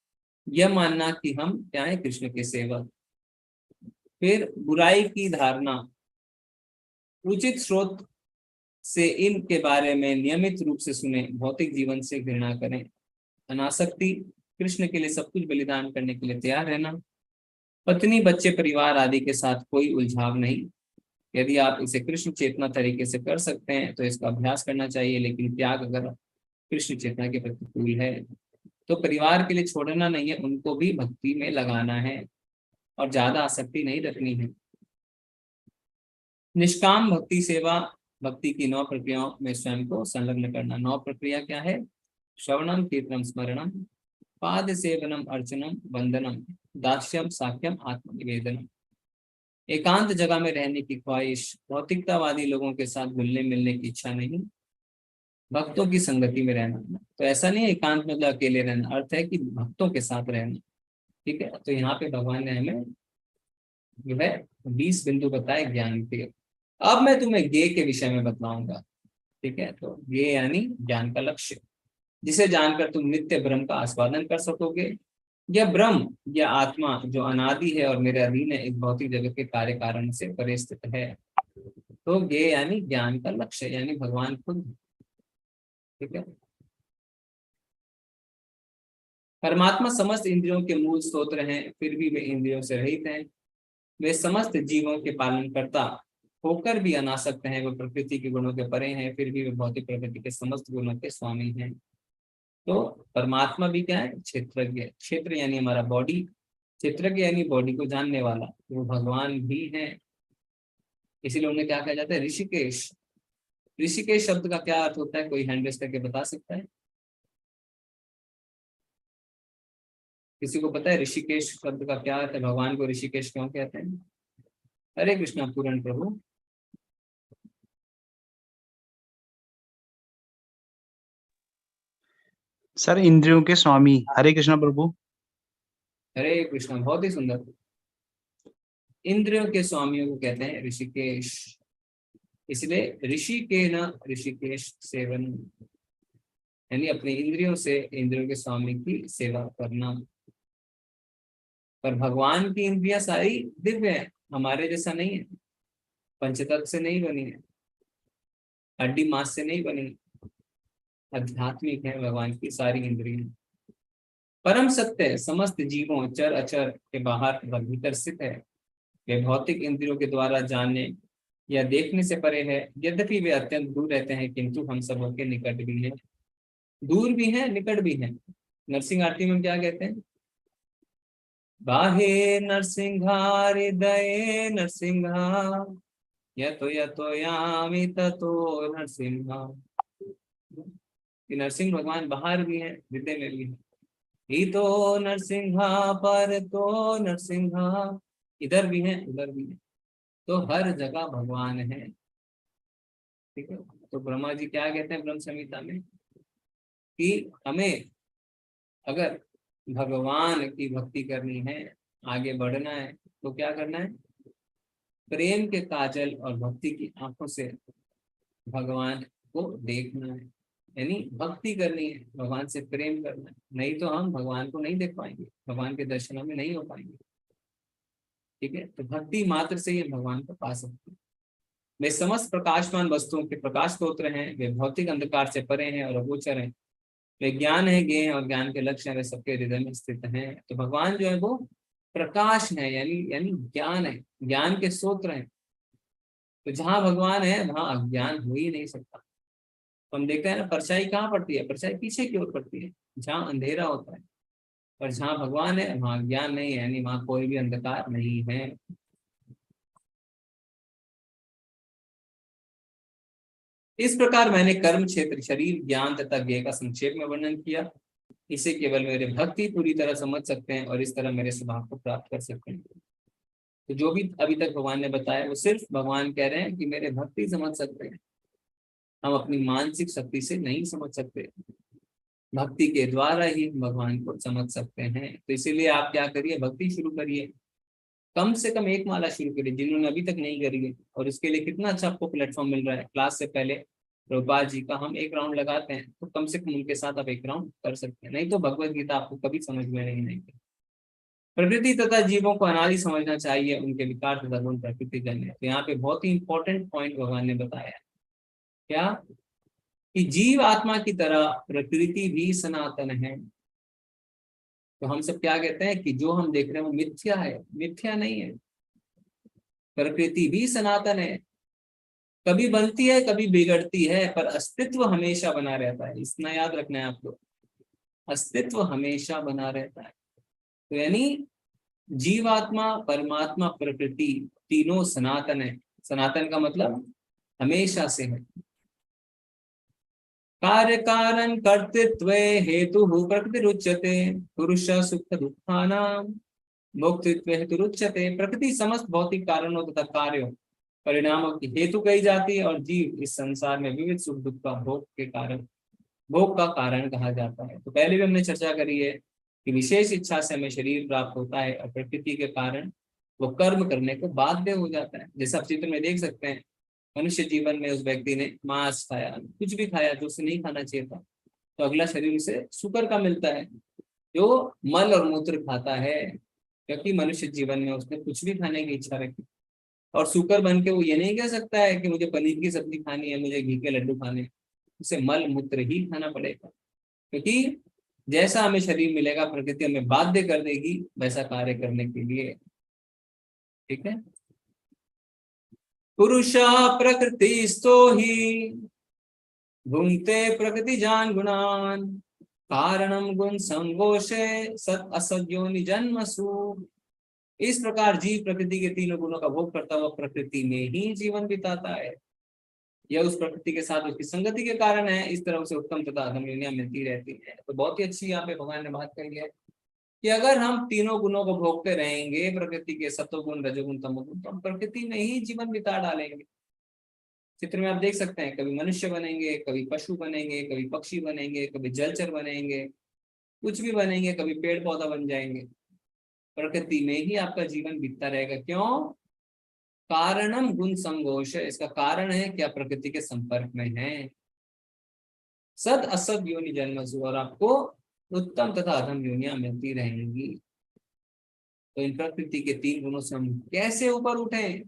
यह मानना कि हम क्या है? कृष्ण के सेवक। फिर बुराई की धारणा, उचित स्रोत से इनके बारे में नियमित रूप से सुने, भौतिक जीवन से घृणा करें। अनासक्ति, कृष्ण के लिए सब कुछ बलिदान करने के लिए तैयार रहना। पत्नी, बच्चे, परिवार आदि के साथ कोई उलझाव नहीं। यदि आप इसे कृष्ण चेतना तरीके से कर सकते हैं तो इसका अभ्यास करना चाहिए, लेकिन त्याग अगर कृष्ण चेतना के प्रतिकूल है तो परिवार के लिए छोड़ना नहीं है, उनको भी भक्ति में लगाना है और ज्यादा आसक्ति नहीं रखनी है। निष्काम भक्ति सेवा, भक्ति की 9 प्रक्रियाओं में स्वयं को संलग्न करना। 9 प्रक्रिया क्या है? श्रवणम, कीर्तनम, स्मरणम, पाद सेवनम, अर्चनम, वंदनम, दास्यम, साख्यम, आत्मनिवेदनम। एकांत जगह में रहने की ख्वाहिश, भौतिकतावादी लोगों के साथ घुलने मिलने की इच्छा नहीं, भक्तों की संगति में रहना। तो ऐसा नहीं है एकांत में मतलब अकेले रहना, अर्थ है कि भक्तों के साथ रहना। ठीक है, तो यहाँ पे भगवान ने हमें जो है 20 बिंदु बताए ज्ञान के। अब मैं तुम्हें ज्ञेय के विषय में बताऊंगा। ठीक है, तो ज्ञेय यानी ज्ञान का लक्ष्य, जिसे जानकर तुम नित्य ब्रह्म का आस्वादन कर सकोगे। यह ब्रह्म, यह आत्मा जो अनादि है और मेरे अधीन है, इस भौतिक जगत के कार्य कारण से परे स्थित है। तो ज्ञेय यानी ज्ञान का लक्ष्य, यानी भगवान खुद। ठीक है, परमात्मा समस्त इंद्रियों के मूल स्रोत हैं, फिर भी वे इंद्रियों से रहित हैं। वे समस्त जीवों के पालन करता होकर भी अनासक्त हैं। वे प्रकृति के गुणों के परे हैं, फिर भी वे भौतिक प्रकृति के समस्त गुणों के स्वामी हैं। तो परमात्मा भी क्या है? क्षेत्रज्ञ। क्षेत्र यानी हमारा बॉडी, क्षेत्रज्ञ यानी बॉडी को जानने वाला, वो भगवान भी है। इसीलिए उन्हें क्या कहा जाता है? ऋषिकेश। ऋषिकेश शब्द का क्या अर्थ होता है? कोई हैंड रेस करके बता सकता है? किसी को पता है ऋषिकेश शब्द का क्या अर्थ है? भगवान को ऋषिकेश क्यों कहते हैं? हरे कृष्णा पूर्ण प्रभु। सर, इंद्रियों के स्वामी। हरे कृष्णा प्रभु। हरे कृष्णा, बहुत ही सुंदर। इंद्रियों के स्वामियों को कहते हैं ऋषिकेश। इसलिए ऋषि के न ऋषिकेश सेवन, यानी अपनी इंद्रियों से इंद्रियों के स्वामी की सेवा करना। पर भगवान की इंद्रियां सारी दिव्य है, हमारे जैसा नहीं है। पंचतत्व से नहीं बनी है, हड्डी मांस से नहीं बनी, आध्यात्मिक है भगवान की सारी इंद्रियां। परम सत्य समस्त जीवों चर अचर के बाहर तथा भीतर स्थित है। वे भौतिक इंद्रियों के द्वारा जानने या देखने से परे है। यद्यपि वे अत्यंत दूर रहते हैं, किंतु हम सबों के निकट भी हैं, दूर भी हैं, निकट भी हैं। नरसिंह आरती में क्या कहते हैं? बाहे नरसिंहा हृदये नरसिंहा, यतो यतो यामि ततो नरसिंहा। नरसिंह भगवान बाहर भी हैं, हृदय में भी हैं। ही तो नरसिंहा पर तो नरसिंहा, इधर भी हैं उधर भी हैं, तो हर जगह भगवान है। ठीक है, तो ब्रह्मा जी क्या कहते हैं ब्रह्म संहिता में कि हमें अगर भगवान की भक्ति करनी है, आगे बढ़ना है, तो क्या करना है? प्रेम के काजल और भक्ति की आंखों से भगवान को देखना है, यानी भक्ति करनी है, भगवान से प्रेम करना है। नहीं तो हम भगवान को नहीं देख पाएंगे, भगवान के दर्शन में नहीं हो पाएंगे। ठीक है, तो भक्ति मात्र से ही भगवान को पा सकते हैं। वे समस्त प्रकाशमान वस्तुओं के प्रकाश स्रोत्र हैं। वे भौतिक अंधकार से परे हैं और अगोचर हैं। वे ज्ञान है, ज्ञेय हैं और ज्ञान के लक्ष्य हैं। वे सबके हृदय में स्थित हैं। तो भगवान जो है वो प्रकाश है, यानी ज्ञान है, ज्ञान के स्रोत्र हैं। तो जहां भगवान है वहां अज्ञान हो ही नहीं सकता। तो हम देखते हैं ना, परछाई कहाँ पड़ती है? परछाई पीछे की ओर पड़ती है, जहाँ अंधेरा होता है। और जहाँ भगवान है वहां ज्ञान नहीं है, यानी वहां कोई भी अंधकार नहीं है। इस प्रकार मैंने कर्म क्षेत्र, शरीर, ज्ञान तथा ज्ञेय का संक्षेप में वर्णन किया। इसे केवल मेरे भक्ति पूरी तरह समझ सकते हैं और इस तरह मेरे स्वभाव को प्राप्त कर सकते हैं। तो जो भी अभी तक भगवान ने बताया वो सिर्फ भगवान कह रहे हैं कि मेरे भक्ति समझ सकते हैं, हम अपनी मानसिक शक्ति से नहीं समझ सकते। भक्ति के द्वारा ही भगवान को समझ सकते हैं। तो इसीलिए आप क्या करिए, भक्ति शुरू करिए। कम से कम एक माला शुरू करिए जिन्होंने अभी तक नहीं करी है। और इसके लिए कितना अच्छा आपको प्लेटफॉर्म मिल रहा है। क्लास से पहले प्रभुपाद जी का हम एक राउंड लगाते हैं, तो कम से कम उनके साथ आप एक राउंड कर सकते हैं। नहीं तो भगवत गीता आपको कभी समझ में नहीं। प्रकृति तथा जीवों को अनादि समझना चाहिए, उनके विकार तथा गुण प्रकृति जन्य। तो यहाँ पे बहुत ही इंपॉर्टेंट पॉइंट भगवान ने बताया, क्या कि जीव आत्मा की तरह प्रकृति भी सनातन है। तो हम सब क्या कहते हैं कि जो हम देख रहे हैं वो मिथ्या है? मिथ्या नहीं है, प्रकृति भी सनातन है। कभी बनती है, कभी बिगड़ती है, पर अस्तित्व हमेशा बना रहता है। इतना याद रखना है आपको, अस्तित्व हमेशा बना रहता है। तो यानी जीवात्मा, परमात्मा, प्रकृति तीनों सनातन है। सनातन का मतलब हमेशा से है। कार्य कारण कर्तृत्व हेतु प्रकृतिरुच्यते, पुरुष सुख दुखानां भोक्तृत्व हेतुरुच्यते। प्रकृति समस्त भौतिक कारणों तथा कार्यों, परिणामों की हेतु कही जाती है और जीव इस संसार में विविध सुख दुख का भोग का कारण कहा जाता है। तो पहले भी हमने चर्चा करी है कि विशेष इच्छा से हमें शरीर प्राप्त होता है और प्रकृति के कारण वो कर्म करने को बाध्य हो जाता है। जैसे आप चित्र में देख सकते हैं, मनुष्य जीवन में उस व्यक्ति ने मांस खाया, कुछ भी खाया जो उसे नहीं खाना चाहिए था, तो अगला शरीर उसे शुक्र का मिलता है, जो मल और मूत्र खाता है, क्योंकि मनुष्य जीवन में उसने कुछ भी खाने की इच्छा रखी। और शुक्र बन के वो ये नहीं कह सकता है कि मुझे पनीर की सब्जी खानी है, मुझे घी के लड्डू खाने, उसे मल मूत्र ही खाना पड़ेगा। क्योंकि जैसा हमें शरीर मिलेगा प्रकृति हमें बाध्य कर देगी वैसा कार्य करने के लिए। ठीक है, पुरुषा प्रकृति स्तो ही भुंक्ते प्रकृति जान गुणान, कारणम गुण संगोषे सत असद्योनि जन्मसु। इस प्रकार जीव प्रकृति के तीनों गुणों का भोग करता हुआ प्रकृति में ही जीवन बिताता है। यह उस प्रकृति के साथ उसकी संगति के कारण है। इस तरह से उत्तम तथा अधम योनियां मिलती रहती है। तो बहुत ही अच्छी यहाँ पे भगवान ने बात कही है कि अगर हम तीनों गुणों को भोगते रहेंगे, प्रकृति के सत्वगुण, रजोगुण, तमोगुण, तो हम प्रकृति में ही जीवन बिता डालेंगे। चित्र में आप देख सकते हैं, कभी मनुष्य बनेंगे, कभी पशु बनेंगे, कभी पक्षी बनेंगे, कभी जलचर बनेंगे, कुछ भी बनेंगे, कभी पेड़ पौधा बन जाएंगे। प्रकृति में ही आपका जीवन बीतता रहेगा। क्यों? कारणम गुण संगोष। इसका कारण है क्या? प्रकृति के संपर्क में है। सद असद योनि जन्मसु, और आपको उत्तम तथा अधम योनियां मिलती रहेंगी। तो इन प्रकृति के तीन गुणों से हम कैसे ऊपर उठें?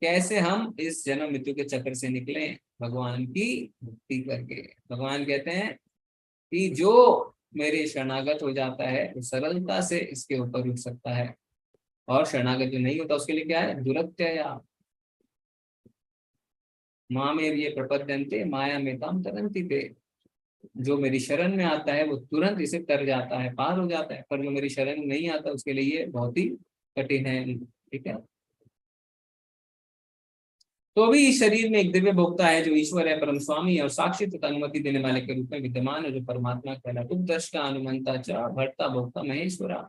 कैसे हम इस जन्म मृत्यु के चक्र से निकले, भगवान की भक्ति करके। भगवान कहते हैं कि जो मेरे शरणागत हो जाता है वो सरलता से इसके ऊपर उठ सकता है, और शरणागत जो नहीं होता उसके लिए क्या है, दुरत्यया माँ में ये प्रपद्यन्ते माया में ताम तरंती ते। जो मेरी शरण में आता है वो तुरंत इसे तर जाता है, पार हो जाता है, पर जो मेरी शरण में नहीं आता उसके लिए ये बहुत ही कठिन है। ठीक है, तो भी इस शरीर में एक दिव्य भोक्ता है जो ईश्वर है, परम स्वामी और साक्षी तथा अनुमति देने वाले के रूप में विद्यमान है, जो परमात्मा कहलाता है। उपदर्श का अनुमंता च भर्ता भोक्ता महेश्वरा।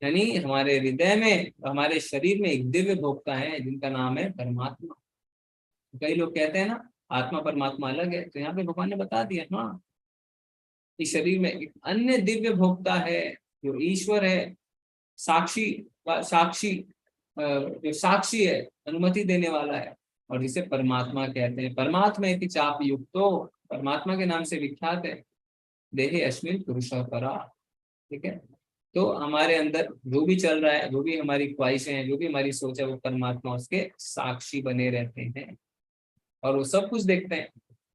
यानी हमारे हृदय में, हमारे शरीर में एक दिव्य भोक्ता है जिनका नाम है परमात्मा। कई लोग कहते हैं ना आत्मा परमात्मा अलग है, तो यहाँ पे भगवान ने बता दिया, हाँ इस शरीर में एक अन्य दिव्य भोक्ता है जो ईश्वर है, साक्षी साक्षी जो साक्षी है, अनुमति देने वाला है, और जिसे परमात्मा कहते हैं। परमात्मा इति चाप युक्तो, परमात्मा के नाम से विख्यात है। देहे अस्मिन् पुरुषः परा। ठीक है, तो हमारे अंदर जो भी चल रहा है, जो भी हमारी ख्वाहिशें हैं, जो भी हमारी सोच है, वो परमात्मा उसके साक्षी बने रहते हैं और वो सब कुछ देखते हैं,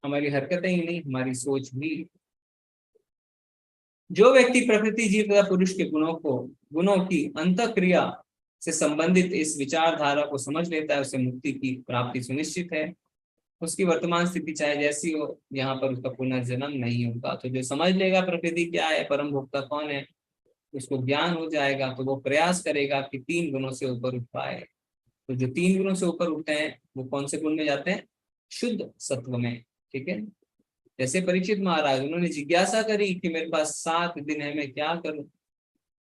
हमारी हरकतें ही नहीं, हमारी सोच भी। जो व्यक्ति प्रकृति जीव तथा पुरुष के गुणों की अंतःक्रिया से संबंधित इस विचारधारा को समझ लेता है, उसे मुक्ति की प्राप्ति सुनिश्चित है। उसकी वर्तमान स्थिति चाहे जैसी हो, यहाँ पर उसका पुनर्जन्म नहीं होगा। तो जो समझ लेगा प्रकृति क्या है, परम भोक्ता कौन है, उसको ज्ञान हो जाएगा, तो वो प्रयास करेगा कि 3 गुणों से ऊपर उठ पाए। तो जो 3 गुणों से ऊपर उठते हैं वो कौन से गुण में जाते हैं, शुद्ध सत्व में। ठीक है, जैसे परीक्षित महाराज, उन्होंने जिज्ञासा करी कि मेरे पास 7 दिन है, मैं क्या करूं,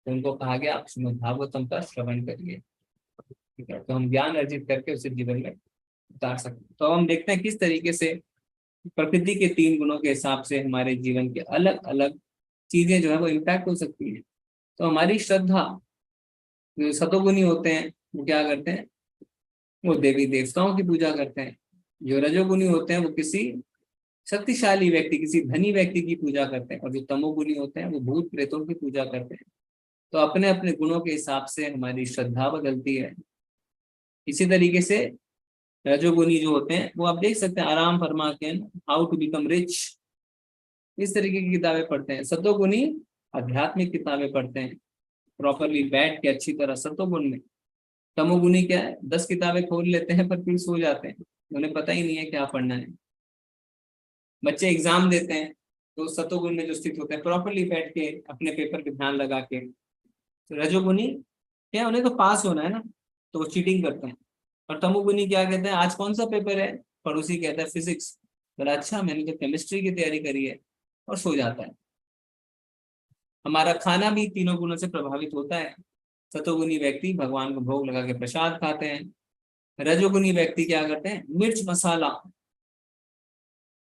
तो उनको कहा गया आप श्रीमद् भागवतम का श्रवण करिए। ठीक है, तो हम ज्ञान अर्जित करके उसे जीवन में उतार सकते। तो हम देखते हैं किस तरीके से प्रकृति के 3 गुणों के हिसाब से हमारे जीवन के अलग अलग चीजें जो है वो इम्पैक्ट हो सकती है। तो हमारी श्रद्धा, जो सतोगुणी होते हैं वो क्या करते हैं, वो देवी देवताओं की पूजा करते हैं। जो रजोगुणी होते हैं वो किसी शक्तिशाली व्यक्ति, किसी धनी व्यक्ति की पूजा करते हैं, और जो तमोगुणी होते हैं वो भूत प्रेतों की पूजा करते हैं। तो अपने अपने गुणों के हिसाब से हमारी श्रद्धा बदलती है। इसी तरीके से रजोगुणी जो होते हैं वो आप देख सकते हैं, आराम फरमा के हाउ टू बिकम रिच, इस तरीके की किताबें पढ़ते हैं। सतोगुणी आध्यात्मिक किताबें पढ़ते हैं, प्रॉपरली बैठ के अच्छी तरह सतोगुण में। तमोगुणी क्या है, 10 किताबें खोल लेते हैं पर फिर सो जाते हैं, उन्हें पता ही नहीं है क्या पढ़ना है। बच्चे एग्जाम देते हैं तो सतोगुण में जो स्थित होते हैं, प्रॉपरली बैठ के अपने पेपर पे ध्यान लगा के। तो रजोगुणी क्या, उन्हें तो पास होना है ना, तो वो चीटिंग करते हैं। और तमोगुणी क्या कहते हैं, आज कौन सा पेपर है, पड़ोसी कहता है फिजिक्स, बोला अच्छा मैंने तो केमिस्ट्री की तैयारी करी है, और सो जाता है। हमारा खाना भी 3 गुणों से प्रभावित होता है। सतोगुणी व्यक्ति भगवान को भोग लगा के प्रसाद खाते हैं। रजोगुणी व्यक्ति क्या करते हैं, मिर्च मसाला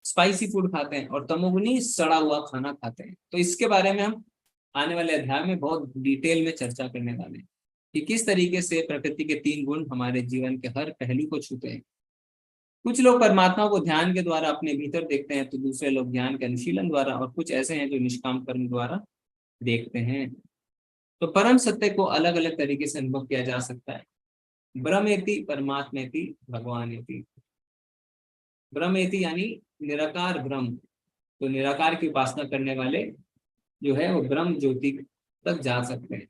स्पाइसी फूड खाते हैं, और तमोगुणी सड़ा हुआ खाना खाते हैं। तो इसके बारे में हम आने वाले अध्याय में बहुत डिटेल में चर्चा करने वाले हैं कि किस तरीके से प्रकृति के 3 गुण हमारे जीवन के हर पहलू को छूते हैं। कुछ लोग परमात्मा को ध्यान के द्वारा अपने भीतर देखते हैं, तो दूसरे लोग ज्ञान के अनुशीलन द्वारा, और कुछ ऐसे हैं जो निष्काम कर्म द्वारा देखते हैं। तो परम सत्य को अलग अलग तरीके से अनुभव किया जा सकता है। ब्रह्मेति परमात्मेति भगवानेति। ब्रह्मेति यानी निराकार ब्रह्म, तो निराकार की उपासना करने वाले जो है वो ब्रह्म ज्योति तक जा सकते हैं।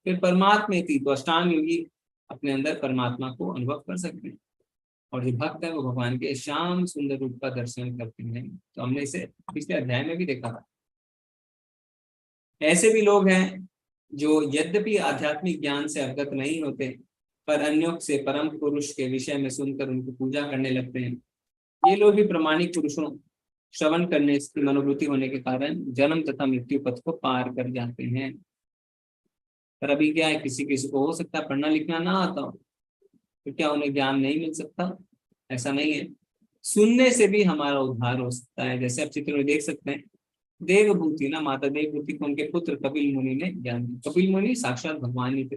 फिर परमात्मेति, तो अष्टांग योगी अपने अंदर परमात्मा को अनुभव कर सकते हैं, और जो भक्त है वो भगवान के श्याम सुंदर रूप का दर्शन करते हैं। तो हमने इसे पिछले अध्याय में भी देखा था। ऐसे भी लोग हैं जो यद्यपि आध्यात्मिक ज्ञान से अवगत नहीं होते, पर अन्यों से परम पुरुष के विषय में सुनकर उनकी पूजा करने लगते हैं। ये लोग भी प्रामाणिक पुरुषों श्रवण करने की मनोवृत्ति होने के कारण जन्म तथा मृत्यु पथ को पार कर जाते हैं। पर अभी क्या है, किसी किसी को हो सकता है पढ़ना लिखना ना आता हो, तो क्या उन्हें ज्ञान नहीं मिल सकता? ऐसा नहीं है, सुनने से भी हमारा उद्धार हो सकता है। जैसे आप चित्र में देख सकते हैं, देवभूति ना, माता देवभूति को उनके पुत्र कपिल मुनि ने ज्ञान दिया। कपिल मुनि साक्षात भगवान ही थे।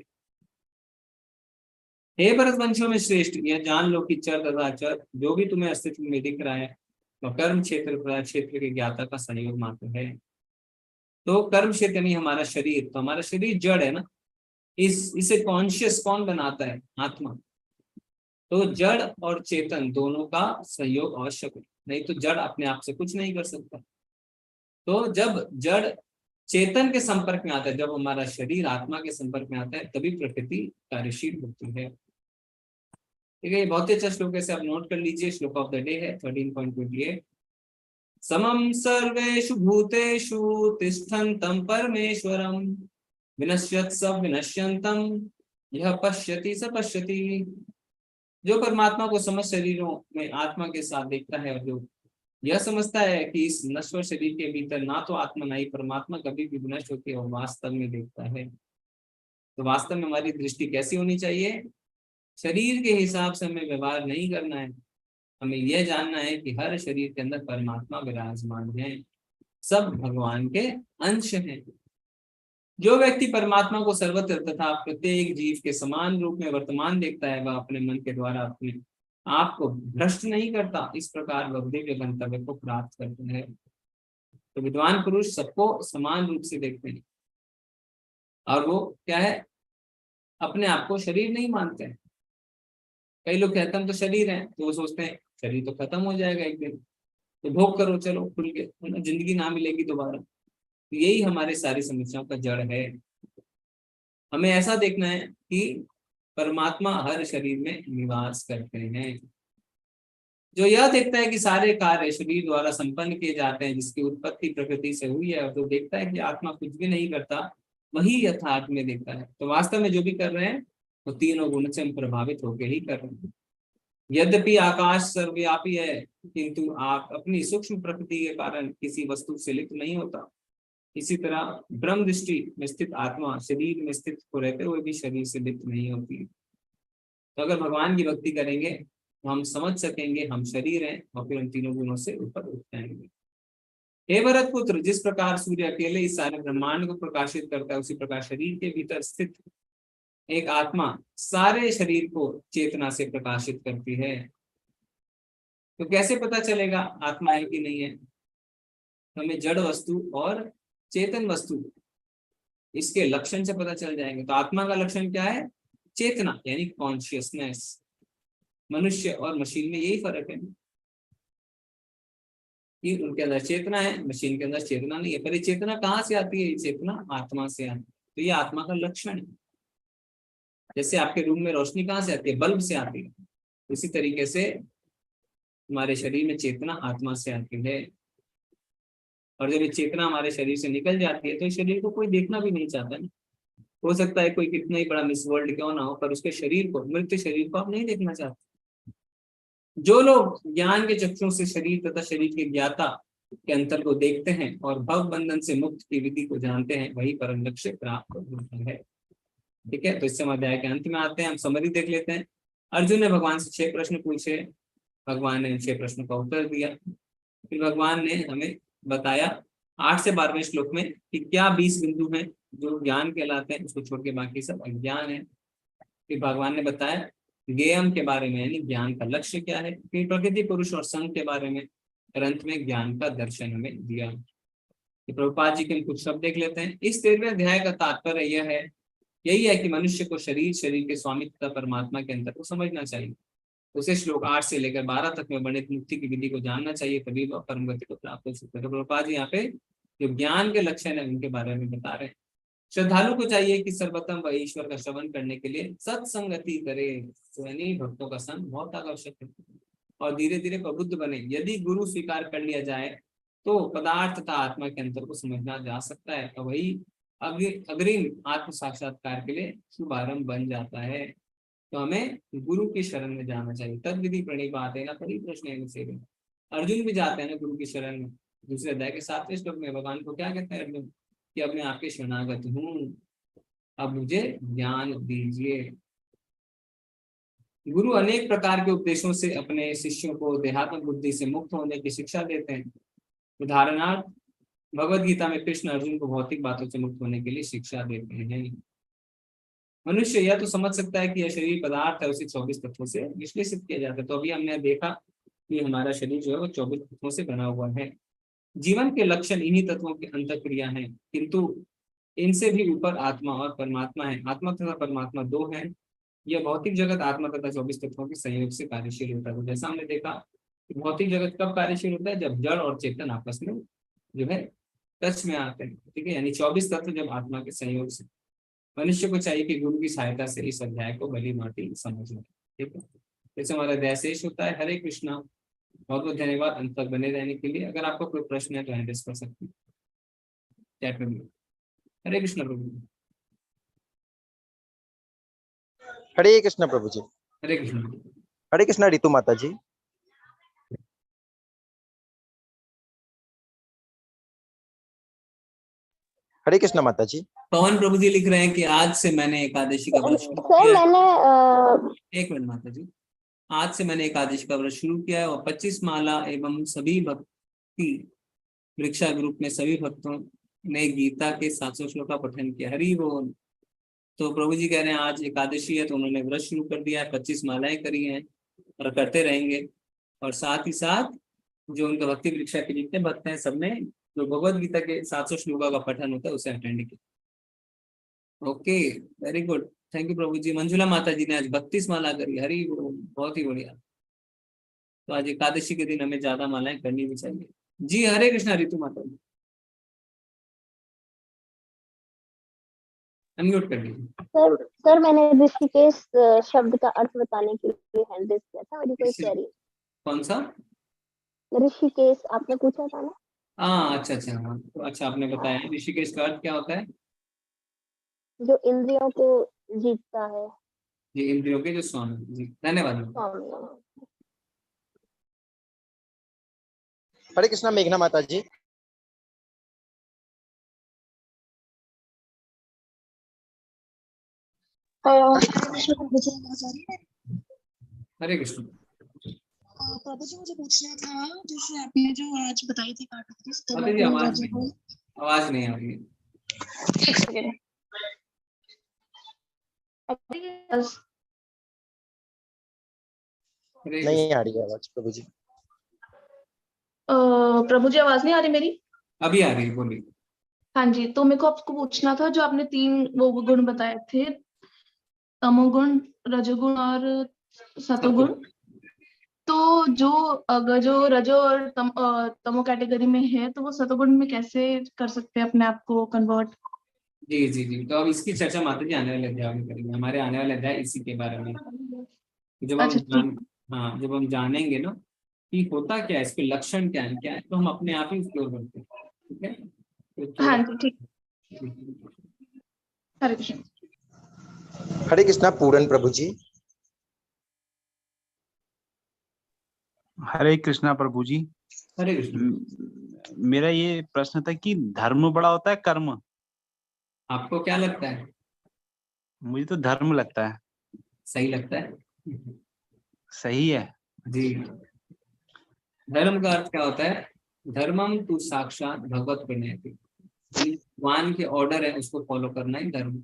हे भरत वंशों में श्रेष्ठ, यह जान लो कि चर तथा अचर जो भी तुम्हें अस्तित्व में दिख रहा है वह कर्म क्षेत्र तथा क्षेत्र के ज्ञाता का संयोग मात्र है। तो कर्म क्षेत्र यानी हमारा शरीर, तो हमारा शरीर जड़ है ना, इसे कॉन्शियस कौन बनाता है? आत्मा। तो जड़ और चेतन दोनों का सहयोग आवश्यक है, नहीं तो जड़ अपने आप से कुछ नहीं कर सकता। तो जब जड़ चेतन के संपर्क में आता है, जब हमारा शरीर आत्मा के संपर्क में आता है, तभी प्रकृति कार्यशील होती है। ठीक है, ये बहुत ही अच्छा श्लोक है, इसे आप नोट कर लीजिए। श्लोक ऑफ द डे है 13.28। समम सर्वेषु भूतेषु तिष्ठन्तं परमेश्वरं विनश्यत् स विनश्यन्तं यह पश्यति स पश्यति। जो परमात्मा को समस्त शरीरों में आत्मा के साथ देखता है और जो यह समझता है कि इस नश्वर शरीर के भीतर ना तो आत्मा ना ही परमात्मा कभी भी विनष्ट होती है और वास्तव में देखता है। तो वास्तव में हमारी दृष्टि कैसी होनी चाहिए? शरीर के हिसाब से हमें व्यवहार नहीं करना है, हमें यह जानना है कि हर शरीर के अंदर परमात्मा विराजमान है, सब भगवान के अंश हैं। जो व्यक्ति परमात्मा को सर्वत्र तथा प्रत्येक जीव के समान रूप में वर्तमान देखता है, वह अपने मन के द्वारा अपने आप को भ्रष्ट नहीं करता, इस प्रकार वह दिव्य गंतव्य को प्राप्त करते हैं। तो विद्वान पुरुष सबको समान रूप से देखते हैं और वो क्या है, अपने आप को शरीर नहीं मानते हैं। कई लोग कहते हैं हम तो शरीर हैं, तो वो सोचते हैं शरीर तो खत्म हो जाएगा एक दिन, तो भोग करो चलो खुल के, जिंदगी ना मिलेगी दोबारा। तो यही हमारे सारी समस्याओं का जड़ है। हमें ऐसा देखना है कि परमात्मा हर शरीर में निवास करते हैं। जो यह देखता है कि सारे कार्य शरीर द्वारा संपन्न किए जाते हैं, जिसकी उत्पत्ति प्रकृति से हुई है, और जो देखता है कि आत्मा कुछ भी नहीं करता, वही यथार्थ में देखता है। तो वास्तव में जो भी कर रहे हैं वो तीनों गुण से हम प्रभावित होकर ही कर रहे हैं। यद्यपि आकाश सर्वव्यापी है, किंतु आप अपनी सूक्ष्म प्रकृति के कारण किसी वस्तु से लिप्त नहीं होता। इसी तरह ब्रह्म दृष्टि में स्थित आत्मा शरीर में स्थित हो रहते हुए भी शरीर से लिप्त नहीं होती। तो अगर भगवान की भक्ति करेंगे तो हम समझ सकेंगे हम शरीर हैं और फिर हम तीनों गुणों से ऊपर उठ जाएंगे। हे भरत पुत्र, जिस प्रकार सूर्य अकेले इस सारे ब्रह्मांड को प्रकाशित करता है, उसी प्रकार शरीर के भीतर स्थित एक आत्मा सारे शरीर को चेतना से प्रकाशित करती है। तो कैसे पता चलेगा आत्मा है कि नहीं है? हमें जड़ वस्तु और चेतन वस्तु इसके लक्षण से पता चल जाएंगे। तो आत्मा का लक्षण क्या है? चेतना, यानी कॉन्शियसनेस। मनुष्य और मशीन में यही फर्क है कि उनके अंदर चेतना है, मशीन के अंदर चेतना नहीं है। पर ये चेतना कहाँ से आती है? ये चेतना आत्मा से आती है। तो ये आत्मा का लक्षण है। जैसे आपके रूम में रोशनी कहाँ से आती है? बल्ब से आती है। उसी तरीके से हमारे शरीर में चेतना आत्मा से आती है, और जब ये चेतना हमारे शरीर से निकल जाती है तो इस शरीर को कोई देखना भी नहीं चाहता ना। हो सकता है कोई कितना ही बड़ा मिस वर्ल्ड क्यों ना हो, पर उसके शरीर को, मृत शरीर को आप नहीं देखना चाहते। जो लोग ज्ञान के चक्षुओं से शरीर तथा शरीर के ज्ञाता के अंतर को देखते हैं और भव बंधन से मुक्त की विधि को जानते हैं, वही परम लक्ष्य प्राप्त होता है। ठीक है, तो इससे हम अध्याय के अंत में आते हैं। हम समरी देख लेते हैं। अर्जुन ने भगवान से 6 प्रश्न पूछे, भगवान ने 6 प्रश्नों का उत्तर दिया। फिर भगवान ने हमें बताया 8 से 12वें श्लोक में कि क्या 20 बिंदु हैं जो ज्ञान कहलाते हैं, उसको छोड़ के बाकी सब अज्ञान है। फिर भगवान ने बताया ज्ञेयम के बारे में, यानी ज्ञान का लक्ष्य क्या है। फिर प्रकृति पुरुष और संघ के बारे में, और अंत में ज्ञान का दर्शन हमें दिया। प्रभुपाद जी के हम कुछ शब्द देख लेते हैं। इस 13वें अध्याय का तात्पर्य यही है कि मनुष्य को शरीर के स्वामी तथा परमात्मा के अंतर को समझना चाहिए। उसे श्लोक 8 से लेकर 12 तक में वर्णित मुक्ति की विधि को जानना चाहिए, तभी वह परम गति को प्राप्त हो सकता है। प्रभुपाद जी यहाँ पे जो ज्ञान के लक्षण है उनके बारे में बता रहे हैं। श्रद्धालु को चाहिए कि सर्वप्रथम वह ईश्वर का श्रवण करने के लिए सत्संगति करे, यानी भक्तों का संग बहुत आवश्यक है, और धीरे धीरे प्रबुद्ध बने। यदि गुरु स्वीकार कर लिया जाए तो पदार्थ तथा आत्मा के अंतर को समझना जा सकता है, और वही अग्रिम आत्म साक्षात्कार के लिए शुभारंभ बन जाता है। तो हमें गुरु की शरण में जाना चाहिए। तद विधि प्रणिपात है ना परिप्रश्न से। अर्जुन भी जाते हैं ना गुरु की शरण में। दूसरे अध्याय के 7वें श्लोक में भगवान को क्या कहते हैं अर्जुन, कि अब मैं आपके शरणागत हूँ, अब मुझे ज्ञान दीजिए। गुरु अनेक प्रकार के उपदेशों से अपने शिष्यों को देहात्म बुद्धि से मुक्त होने की शिक्षा देते हैं। उदाहरणार्थ भगवद गीता में कृष्ण अर्जुन को भौतिक बातों से मुक्त होने के लिए शिक्षा देते हैं। मनुष्य यह तो समझ सकता है कि यह शरीर पदार्थ है, उसे 24 तत्वों से विश्लेषित किया जाता है। तो अभी हमने देखा कि हमारा शरीर जो है वो 24 तत्वों से बना हुआ है। जीवन के लक्षण इन्हीं तत्वों की अंतःक्रिया है, किंतु इनसे भी ऊपर आत्मा और परमात्मा है। आत्मा तथा परमात्मा 2 हैं। यह भौतिक जगत आत्मा तथा 24 तत्वों के संयोग से कार्यशील होता है। तो जैसा हमने देखा कि भौतिक जगत कब कार्यशील होता है, जब जड़ और चेतन आपस में जो है टच में आते हैं, ठीक है। यानी 24 तत्व जब आत्मा के संयोग से। मनुष्य को चाहिए कि गुरु की सहायता से इस अध्याय को भली भांति समझना, ठीक है। जैसे हमारा अध्याय शेष होता है। हरे कृष्णा, बहुत बहुत धन्यवाद अंत तक बने रहने के लिए। अगर आपको कोई प्रश्न है तो हैंडल्स कर सकते हैं चैट में। हरे कृष्ण प्रभु। हरे कृष्ण प्रभु जी। हरे कृष्ण। हरे कृष्ण रितु माता जी। हरे कृष्ण माता जी। पवन प्रभु जी लिख रहे हैं कि आज से मैंने एकादशी का व्रत शुरू सर किया है। मैंने एक मिनट माता जी। आज से मैंने एकादशी का व्रत शुरू किया है और 25 माला एवं सभी भक्ति वृक्षा ग्रुप में सभी भक्तों ने गीता के 700 श्लोक का पठन किया। हरि बोल। तो प्रभु जी कह रहे हैं आज एकादशी है तो उन्होंने व्रत शुरू कर दिया है, 25 मालाएं करी हैं और करते रहेंगे। और साथ ही साथ जो उनके भक्ति वृक्षा के जितने भक्त हैं सबने जो भगवद गीता के 700 श्लोकों का पठन होता है उसे अटेंड किया। Okay, very good, thank you Prabhu ji. Manjula माता जी ने आज 32 माला करी। हरि बोल, बहुत ही बढ़िया। तो आज एकादशी के दिन हमें ज्यादा मालाएं करनी भी चाहिए जी। हरे कृष्णा रितु माता जी, अनम्यूट कर लीजिए। सर मैंने ऋषिकेश शब्द का अर्थ बताने के लिए हैंड रेज किया था, मेरी कोई क्वेरी। कौन सा? ऋषिकेश आपने पूछा था ना। हाँ अच्छा अच्छा, हाँ तो अच्छा आपने बताया। ऋषिकेश का अर्थ क्या होता है? जो इंद्रियों को जीतता है। जी, इंद्रियों के जो स्वामी जी। धन्यवाद। हरे कृष्णा मेघना माता जी। हरे कृष्ण प्रभु जी, मुझे पूछना था जैसे आपने जो आज बताई थी आवाज नहीं आ रही है। एक सेकंड। नहीं आ रही है आवाज प्रभु जी। प्रभु जी आवाज नहीं आ रही मेरी? अभी आ रही है, बोलिए। हाँ जी, तो मेरे को आपको पूछना था जो आपने 3 वो गुण बताए थे, तमोगुण, रजोगुण और सतोगुण। तो जो अगर जो रजो और तमो कैटेगरी में है तो वो सतोगुण में कैसे कर सकते हैं अपने आप को कन्वर्ट? जी जी जी, तो अब इसकी चर्चा माता जी आने वाले अध्याय में करेंगे। हमारे आने वाले अध्याय इसी के बारे में। जब हम हाँ जब हम जानेंगे ना कि होता क्या है, इसके लक्षण क्या है तो हम अपने आप ही एक्सप्लोर करते हैं, ठीक है। तो हाँ जी ठीक। हरे कृष्ण। हरे कृष्णा पूरन प्रभु जी। हरे कृष्णा प्रभु जी। हरे कृष्ण। मेरा ये प्रश्न था कि धर्म बड़ा होता है कर्म? आपको क्या लगता है? मुझे तो धर्म लगता है। सही लगता है? सही है जी। धर्म का अर्थ क्या होता है? धर्मम तू साक्षात भगवत प्रणयति, भगवान के ऑर्डर है उसको फॉलो करना ही धर्म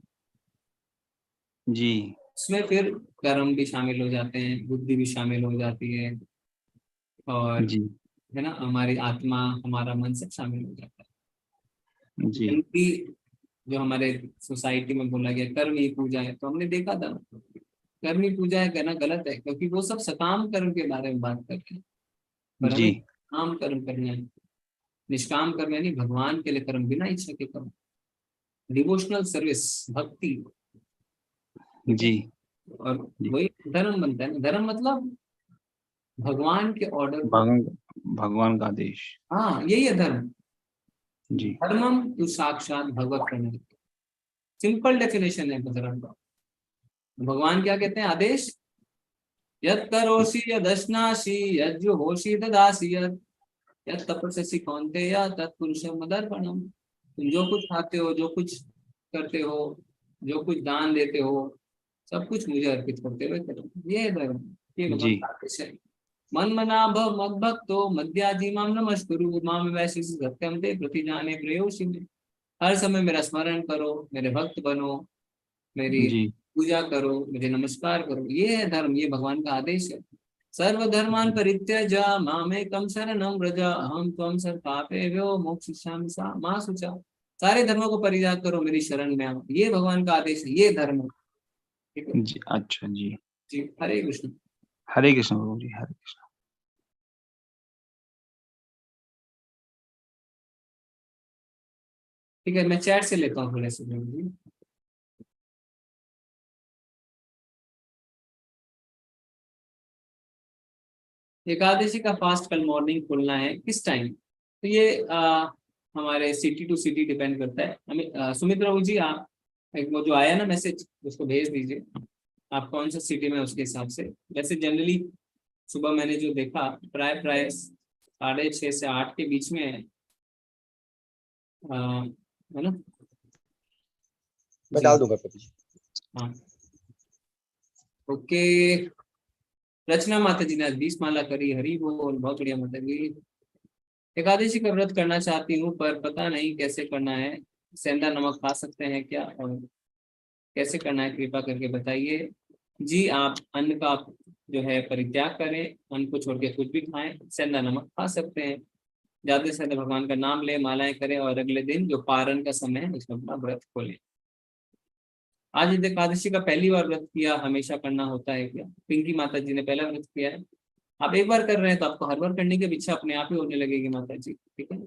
जी। उसमें फिर कर्म भी शामिल हो जाते हैं, बुद्धि भी शामिल हो जाती है और जी है ना, हमारी आत्मा हमारा मन सब शामिल हो जाता है जी। क्योंकि जो हमारे सोसाइटी में बोला गया कर्म ही पूजा है, तो हमने देखा था कर्म ही पूजा है करना गलत है, क्योंकि वो सब सकाम कर्म के बारे में बात करते हैं। पर हमें काम कर्म करना है, निष्काम कर्म यानी भगवान के लिए कर्म, बिना इच्छा के कर्म, डिवोशनल सर्विस, भक्ति जी। और वही धर्म बनता है। धर्म मतलब भगवान के ऑर्डर, भगवान का आदेश। हाँ यही है धर्म जी। धर्मम तू साक्षात भगवत प्रणयति, सिंपल डेफिनेशन है धर्म का। भगवान क्या कहते हैं? आदेश, यत् करोषि यदश्नासि यज्जुहोषि ददासि यत् तपस्यसि कौन्तेय तत्पुरुषं मदर्पणम्। तुम जो कुछ खाते हो, जो कुछ करते हो, जो कुछ दान देते हो, सब कुछ मुझे अर्पित करते हुए करो। ये है धर्म, ये भगवान का आदेश है। मन मना भव मद्भक्तो मद्याजी माम नमस्कुरु माम वैशिष्य सत्यम ते प्रतिजाने प्रेयोषि में। हर समय मेरा स्मरण करो, मेरे भक्त बनो, मेरी पूजा करो, मुझे नमस्कार करो। ये है धर्म, ये भगवान का आदेश है। सर्वधर्मान परित्यज मामेकं शरणं व्रज अहं त्वं सर्वपापेभ्यो मोक्षयिष्यामि मा शुचा। सारे धर्मों को परित्याग करो, मेरी शरण में आओ। ये भगवान का आदेश है, ये धर्म। ठीक है जी, अच्छा जी। जी। हरे कृष्ण। हरे कृष्ण प्रभु जी, हरे कृष्ण। ठीक है, मैं चैट से लेता हूँ थोड़े से प्रभु जी। एकादशी का फास्ट कल मॉर्निंग खोलना है, किस टाइम? तो ये हमारे सिटी टू सिटी डिपेंड करता है। हमें सुमित प्रभु जी, आप एक वो जो आया ना मैसेज, उसको भेज दीजिए आप कौन सा सिटी में, उसके हिसाब से। वैसे जनरली सुबह मैंने जो देखा प्राय 6:30 से 8 के बीच में है ना? मैं डाल दूंगा प्रभु जी। हाँ, ओके। रचना माता जी ने आज 20 माला करी, हरी बोल, बहुत बढ़िया माता जी। एकादशी का व्रत करना चाहती हूँ पर पता नहीं कैसे करना है, सेंधा नमक खा सकते हैं क्या, और कैसे करना है, कृपा करके बताइए जी। आप अन्न का जो है परित्याग करें, अन्न को छोड़ के कुछ भी खाएं, सेंधा नमक खा सकते हैं। ज्यादा से ज्यादा भगवान का नाम ले, मालाएं करें, और अगले दिन जो पारण का समय है उसमें अपना व्रत खोलें। आज एकादशी का पहली बार व्रत किया, हमेशा करना होता है क्या? पिंकी माता जी ने पहला व्रत किया है, आप एक बार कर रहे हैं तो आपको हर बार करने की इच्छा अपने आप ही होने लगेगी माता जी। ठीक है,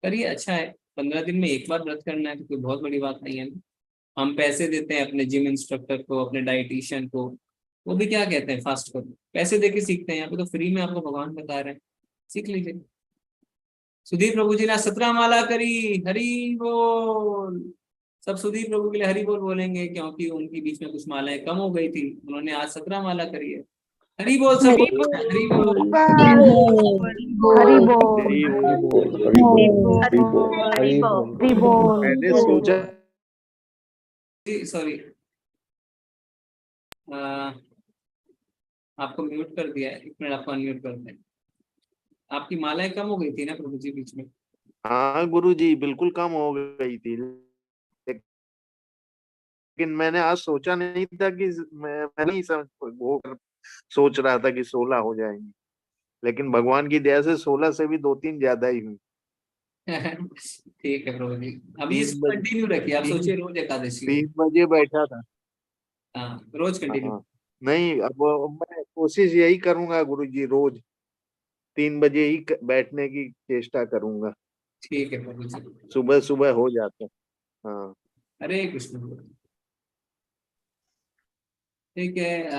करिए, अच्छा है। 15 दिन में एक बार व्रत करना है तो कोई बहुत बड़ी बात नहीं है। हम पैसे देते हैं अपने जिम इंस्ट्रक्टर को, अपने डाइटिशियन को, वो भी क्या कहते हैं, फास्ट करो। पैसे देके सीखते हैं, यहाँ पे तो फ्री में आपको भगवान बता रहे हैं, सीख लीजिए। सुधीर प्रभु जी ने 17 माला करी, हरी बोल। सब सुधीर प्रभु के लिए हरी बोल बोलेंगे, क्योंकि उनकी बीच में कुछ मालाएं कम हो गई थी, उन्होंने आज 17 माला करी है। हरी बोल सभी, हरी बोल, हरि बोल, हरि बोल। मैंने सोचा जी सॉरी, आपको म्यूट कर दिया है, 1 मिनट आपको अनम्यूट कर दें। आपकी मालाएं कम हो गई थी ना प्रभु जी बीच में? हाँ गुरु जी, बिल्कुल कम हो गई थी, लेकिन मैंने आज सोचा नहीं था कि मैं नहीं वो सोच रहा था कि 16 हो जाएंगे, लेकिन भगवान की दया से 16 से भी 2-3 ज्यादा ही हुई। ठीक है प्रभु जी, अभी इसको कंटिन्यू रखिए, आप सोचिए रोज एकादशी 3 बजे बैठा था। हाँ, रोज कंटिन्यू। हाँ, नहीं अब मैं कोशिश यही करूंगा गुरु जी, रोज 3 बजे ही बैठने की चेष्टा करूंगा। ठीक है प्रभु जी, सुबह सुबह हो जाता है। हाँ, हरे कृष्ण। ठीक है,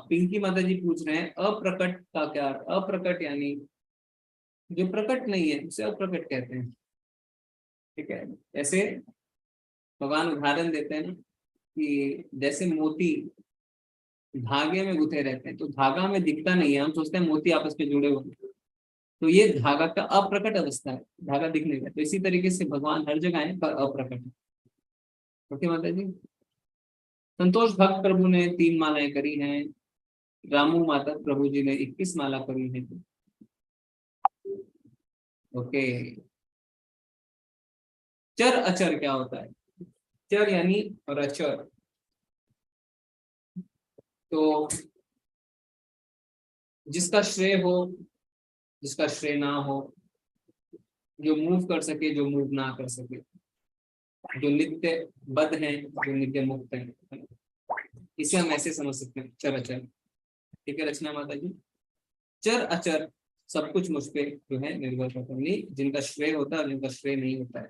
पिंकी माता जी पूछ रहे हैं अप्रकट का क्या? अप्रकट यानी जो प्रकट नहीं है उसे अप्रकट कहते हैं। ठीक है, ऐसे भगवान उदाहरण देते हैं ना कि जैसे मोती धागे में गुथे रहते हैं, तो धागा में दिखता नहीं है, हम सोचते हैं मोती आपस में जुड़े हुए, तो ये धागा का अप्रकट अवस्था है, धागा दिखने का। तो इसी तरीके से भगवान हर जगह है पर अप्रकट है। ओके माता जी। संतोष भक्त प्रभु ने 3 मालाएं करी हैं, रामू माता प्रभु जी ने 21 माला करी है। ओके, चर अचर क्या होता है? चर यानी और अचर, तो जिसका श्रेय हो, जिसका श्रेय ना हो, जो मूव कर सके, जो मूव ना कर सके, जो नित्य बद्ध है, जो नित्य मुक्त है, इसे हम ऐसे समझ सकते हैं, चर अचर। ठीक है रचना माता जी, चर अचर सब कुछ मुझ पे जो है निर्भर करता है, जिनका श्रेय होता है और जिनका श्रेय नहीं होता है।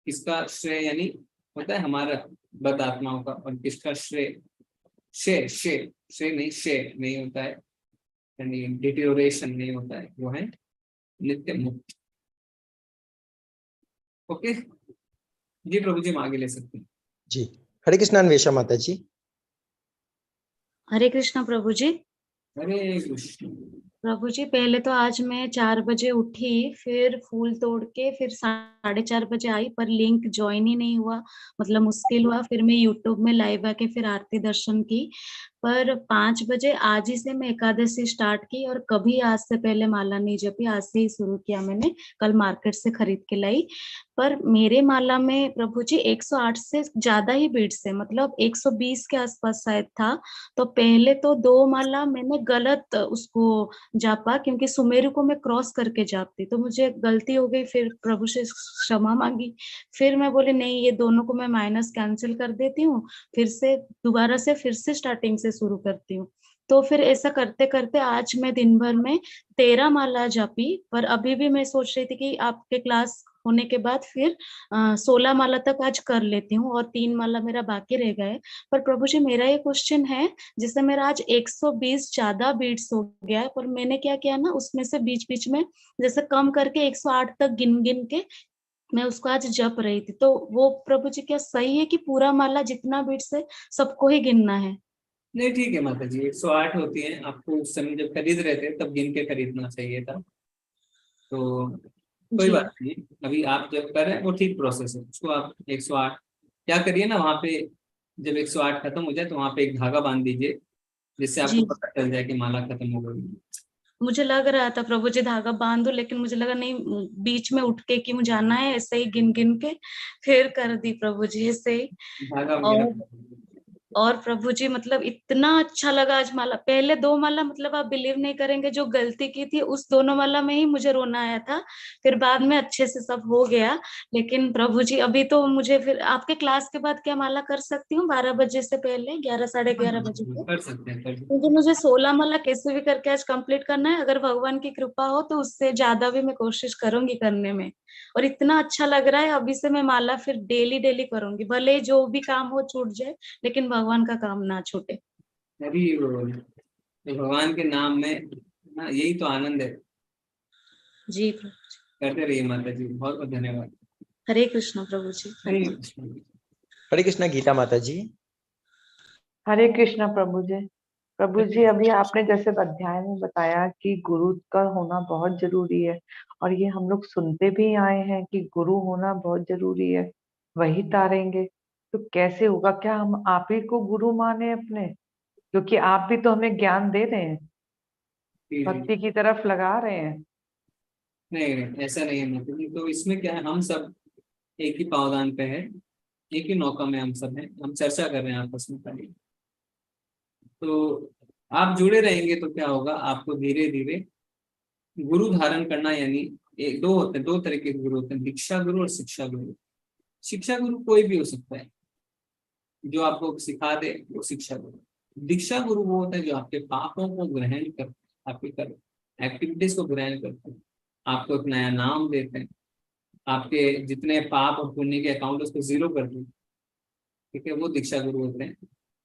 किसका श्रेय यानी होता है हमारा बद्ध आत्माओं का, और किसका श्रेय श्रेय श्रेय श्रेय नहीं, श्रेय नहीं होता है, यानी डिटेरियोरेशन नहीं होता है, वो है नित्य मुक्त। ओके जी प्रभु जी, हम आगे ले सकते हैं जी। हरे कृष्ण अन्वेषा माता जी। हरे कृष्णा प्रभु जी। हरे कृष्ण प्रभु जी, पहले तो आज मैं 4 बजे उठी, फिर फूल तोड़ के फिर 4:30 बजे आई, पर लिंक ज्वाइन ही नहीं हुआ, मतलब मुश्किल हुआ। फिर मैं यूट्यूब में लाइव आके फिर आरती दर्शन की, पर 5 बजे आज ही से मैं एकादशी स्टार्ट की और कभी आज से पहले माला नहीं जपी, आज से ही शुरू किया मैंने, कल मार्केट से खरीद के लाई। पर मेरे माला में प्रभु जी 108 से ज्यादा ही बीट्स है, मतलब 120 के आसपास शायद था। तो पहले तो 2 माला मैंने गलत उसको जापा, क्योंकि सुमेरु को मैं क्रॉस करके जापती, तो मुझे गलती हो गई, फिर प्रभु से क्षमा मांगी। फिर मैं बोली नहीं, ये दोनों को मैं माइनस कैंसिल कर देती हूँ, फिर से दोबारा से फिर से स्टार्टिंग से शुरू करती हूँ। तो फिर ऐसा करते करते आज मैं दिन भर में 13 माला जापी। पर अभी भी मैं सोच रही थी कि आपके क्लास होने के बाद फिर 16 माला तक आज कर लेती हूँ, और 3 माला मेरा बाकी रह गए। पर प्रभु जी मेरा ये क्वेश्चन है, जिससे मेरा आज 120 ज्यादा बीट्स हो गया है, पर मैंने क्या किया ना, उसमें से बीच बीच में जैसे कम करके 108 तक गिन गिन के मैं उसको आज जप रही थी। तो वो प्रभु जी क्या सही है कि पूरा माला जितना बीट्स है सबको ही गिनना है? नहीं ठीक है माता जी, 108 होती है। आपको उस समय जब खरीद रहे थे तब गिन के खरीदना चाहिए था, तो कोई जी। बात नहीं। अभी आप जब कर रहे हैं वो ठीक प्रोसेस है, उसको आप 108 क्या करिए ना, वहाँ पे जब 108 खत्म हो जाए तो वहाँ पे एक धागा बांध दीजिए, जिससे आपको जी पता चल जाए कि माला खत्म हो गई। मुझे लग रहा था प्रभु जी धागा बांध दो, लेकिन मुझे लगा नहीं, बीच में उठ के क्यों जाना है, ऐसे ही गिन गिन के फिर कर दी प्रभु जी ऐसे ही। धागा वगैरह और प्रभु जी मतलब इतना अच्छा लगा आज माला, पहले 2 माला मतलब आप बिलीव नहीं करेंगे, जो गलती की थी उस दोनों माला में ही मुझे रोना आया था, फिर बाद में अच्छे से सब हो गया। लेकिन प्रभु जी अभी तो मुझे फिर आपके क्लास के बाद क्या माला कर सकती हूँ 12 बजे से पहले, 11 साढ़े 11 बजे तक? कर सकते हैं, कर सकते क्योंकि मुझे 16 माला कैसे भी करके आज कंप्लीट करना है, अगर भगवान की कृपा हो तो उससे ज्यादा भी मैं कोशिश करूंगी करने में। और इतना अच्छा लग रहा है, अभी से मैं माला फिर डेली डेली करूंगी, भले ही जो भी काम हो छूट जाए, लेकिन भगवान का काम ना छूटे। हैं। अभी तो भगवान के नाम में ना, यही तो आनंद है। जी प्रभु जी। करते रहिए माता जी, बहुत बहुत धन्यवाद। हरे कृष्ण प्रभु जी। हरे कृष्ण। हरे कृष्णा गीता माता जी। हरे कृष्णा प्रभु जी। प्रभु जी अभी आपने जैसे अध्याय में बताया कि गुरु का होना बहुत जरूरी है, और ये हम लोग सुनते भी आए हैं कि गुरु होना बहुत जरूरी है, वही तारेंगे। तो कैसे होगा? क्या हम आप ही को गुरु माने अपने? क्योंकि आप भी तो हमें ज्ञान दे रहे हैं, जी, जी। भक्ति की तरफ लगा रहे हैं। नहीं नहीं ऐसा नहीं है माता जी, तो इसमें क्या है, हम सब एक ही पावदान पे है, एक ही नौका में हम सब हैं, हम चर्चा कर रहे हैं आपस में खाली। तो आप जुड़े रहेंगे तो क्या होगा, आपको धीरे धीरे गुरु धारण करना, यानी एक दो होते हैं, 2 तरह के गुरु होते हैं, दीक्षा गुरु और शिक्षा गुरु। शिक्षा गुरु कोई भी हो सकता है, जो आपको सिखा दे वो शिक्षा गुरु। दीक्षा गुरु वो होता है जो आपके पापों को ग्रहण करते हैं, आपके कर एक्टिविटीज को ग्रहण करते हैं, आपको एक नया नाम देते हैं, आपके जितने पाप और पुण्य के अकाउंट उसको 0 कर देते हैं। ठीक है, वो दीक्षा गुरु होते हैं।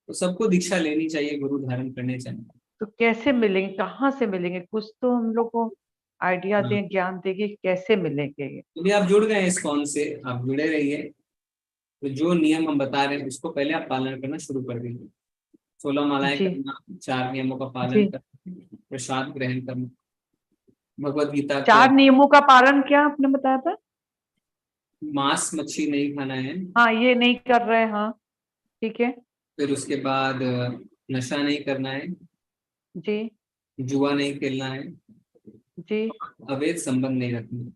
तो सबको दीक्षा लेनी चाहिए, गुरु धारण करने चाहिए। तो कैसे मिलेंगे, कहाँ से मिलेंगे? कुछ तो हम लोग को आइडिया हाँ। दें, ज्ञान दें कि कैसे मिलेंगे ये। यदि आप जुड़ गए इस कौन से, आप जुड़े रहिए। तो जो नियम हम बता रहे हैं उसको पहले आप पालन करना शुरू कर दीजिए। 16 मालाएं जी करना, 4 नियमों का पालन जी। करना, प्रसाद ग्रहण करना, भगवत गीता को 4 नियमों का पालन क्या आपने बताया था? मांस मच्छी नहीं खाना है, हाँ, ये नहीं कर रहे हैं, हाँ ठीक है। फिर उसके बाद नशा नहीं करना है, जी जुआ नहीं खेलना है, जी अवैध संबंध नहीं रखना।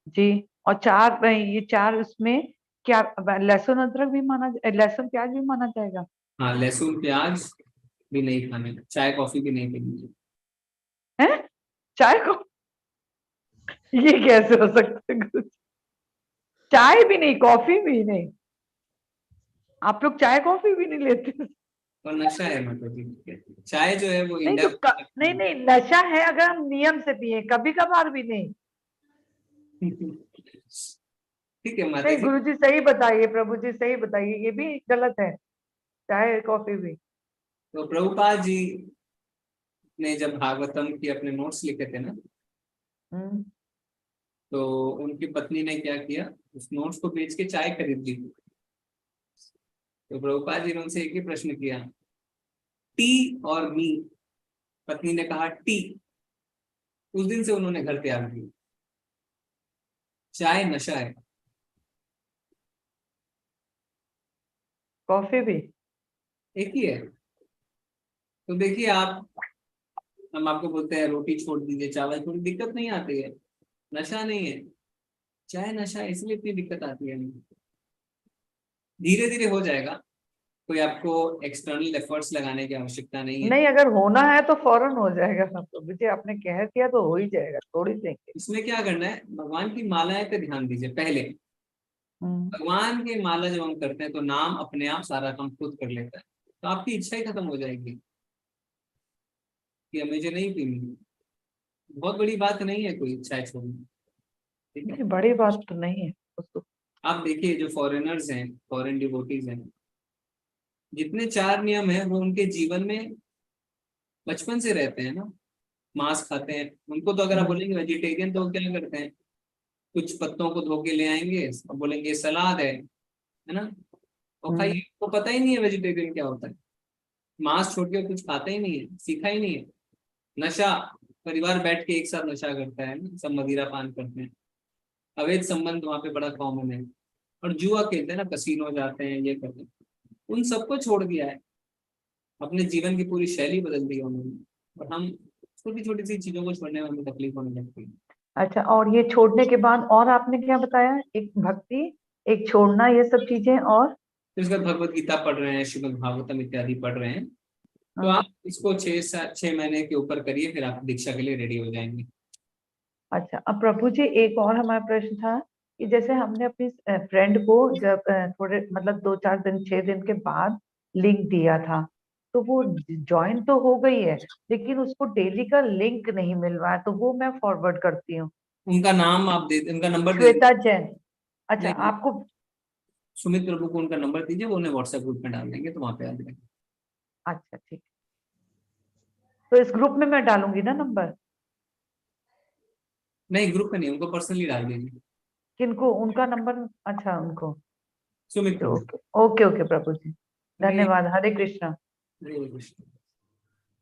जी। और 4 ये 4 उसमें क्या लहसुन अदरक भी माना, लहसुन प्याज भी माना जाएगा? हाँ, लहसुन प्याज भी नहीं खाने, चाय कॉफी भी नहीं पीनी। है चाय को? ये कैसे हो सकता है गुरु? चाय भी नहीं, कॉफी भी नहीं? आप लोग चाय कॉफी भी नहीं लेते? और नशा है मतलब जी, चाय जो है वो नहीं तो इंडिया नहीं नहीं, नशा है अगर हम नियम से पिए, कभी कभार भी नहीं। ठीक है माता नहीं जी। गुरु जी सही बताइए, प्रभु जी सही बताइए, ये भी गलत है चाय कॉफी भी। तो प्रभुपाद जी ने जब भागवतम की अपने नोट्स लिखे थे ना, तो उनकी पत्नी ने क्या किया, उस नोट्स को बेच के चाय खरीद ली। तो प्रभुपाद जी ने उनसे एक ही प्रश्न किया, टी और मी। पत्नी ने कहा टी। उस दिन से उन्होंने घर त्याग दिया। चाय नशा है, कॉफी भी एक ही है। तो देखिए हम आपको बोलते हैं रोटी छोड़ दीजिए, चावल छोड़ दीजिए, दिक्कत नहीं आती है, नशा नहीं है। चाहे नशा है, इसलिए इतनी दिक्कत आती है। धीरे धीरे हो जाएगा, कोई आपको एक्सटर्नल एफर्ट्स लगाने की आवश्यकता नहीं है। नहीं, अगर होना है तो फौरन हो जाएगा। प्रभु जी आपने कह दिया तो हो ही जाएगा, थोड़ी देंगे। इसमें क्या करना है, भगवान की मालाएं पे ध्यान दीजिए पहले। भगवान की माला जब हम करते हैं तो नाम अपने आप सारा काम खुद कर लेता है, तो आपकी इच्छा ही खत्म हो जाएगी कि मुझे नहीं पीनी। बहुत बड़ी बात नहीं है कोई इच्छा छोड़नी, ठीक है? बड़ी बात तो नहीं है उसको। आप देखिए जो फॉरेनर्स हैं, फॉरेन डिवोटीज हैं, जितने 4 नियम हैं वो उनके जीवन में बचपन से रहते हैं ना। मांस खाते हैं, उनको तो अगर आप बोलेंगे वेजिटेरियन तो क्या करते हैं, कुछ पत्तों को धो के ले आएंगे और बोलेंगे सलाद है ना, और खाइए। को पता ही नहीं है वेजिटेरियन क्या होता है, मांस छोड़ के कुछ खाता ही नहीं है, सीखा ही नहीं है। नशा, परिवार बैठ के एक साथ नशा करता है ना, सब मदिरा पान करते हैं, अवैध संबंध वहां पे बड़ा कॉमन है, और जुआ खेलते हैं ना, कसीनो जाते हैं, ये करते हैं। उन सबको छोड़ दिया है, अपने जीवन की पूरी शैली बदल दी है उन्होंने, और हम छोटी छोटी सी चीजों को छोड़ने में हमें तकलीफ होने लगती है। अच्छा, और ये छोड़ने के बाद और आपने क्या बताया? एक भक्ति, एक छोड़ना, ये सब चीजें, और फिर उसके बाद भगवत गीता पढ़ रहे हैं, श्रीमद् भागवतम इत्यादि पढ़ रहे हैं। तो आप इसको 6 महीने के ऊपर करिए, फिर आप दीक्षा के लिए रेडी हो जाएंगे। अच्छा, अब प्रभु जी एक और हमारा प्रश्न था कि जैसे हमने अपनी फ्रेंड को जब थोड़े मतलब 2-4 दिन 6 दिन के बाद लिंक दिया था, तो वो ज्वाइन तो हो गई है, लेकिन उसको डेली का लिंक नहीं मिल रहा है, तो वो मैं फॉरवर्ड करती हूँ। उनका नाम आप दे, उनका नंबर श्वेता जैन। अच्छा, आपको सुमित प्रभु को उनका नंबर दीजिए, वो उन्हें व्हाट्सएप ग्रुप में डाल देंगे, तो वहां पे आ जाएंगे। अच्छा ठीक, तो इस ग्रुप में मैं डालूंगी ना नंबर? नहीं, ग्रुप में नहीं, उनको पर्सनली डाल दीजिए। किनको? उनका नंबर? अच्छा, उनको सुमित। ओके ओके प्रभु जी, धन्यवाद। हरे कृष्णा। हरे कृष्ण।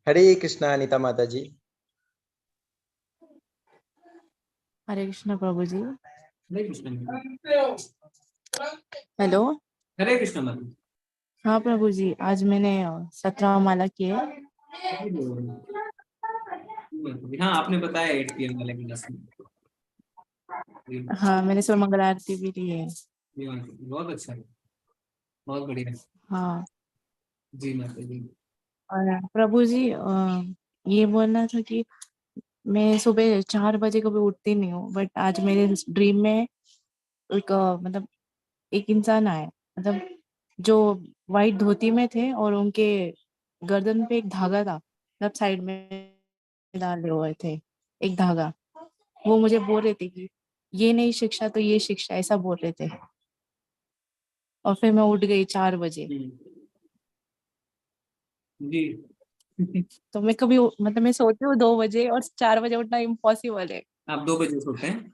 हरे कृष्णा अनिता माता जी। हरे कृष्णा प्रभु जी। हरे कृष्ण। हेलो। हरे कृष्ण माता। हाँ प्रभु जी, आज मैंने 17 माला की है। हाँ, आपने बताया 8 PM वाले क्लास में। हाँ, मैंने सुबह मंगल आरती भी ली है। बहुत अच्छा है, बहुत बढ़िया। हाँ जी माता जी। और प्रभु जी ये बोलना था कि मैं सुबह 4 बजे कभी उठती नहीं हूँ, बट आज मेरे ड्रीम में एक मतलब एक इंसान आया, मतलब जो वाइट धोती में थे और उनके गर्दन पे एक धागा था, मतलब साइड में डाले हुए थे एक धागा। वो मुझे बोल रहे थे कि ये नहीं शिक्षा तो ये शिक्षा, ऐसा बोल रहे थे। और फिर मैं उठ गई 4 बजे। जी। तो मैं कभी मतलब मैं सोती हूँ 2 बजे और 4 बजे उठना इम्पॉसिबल है। आप 2 बजे सोते हैं?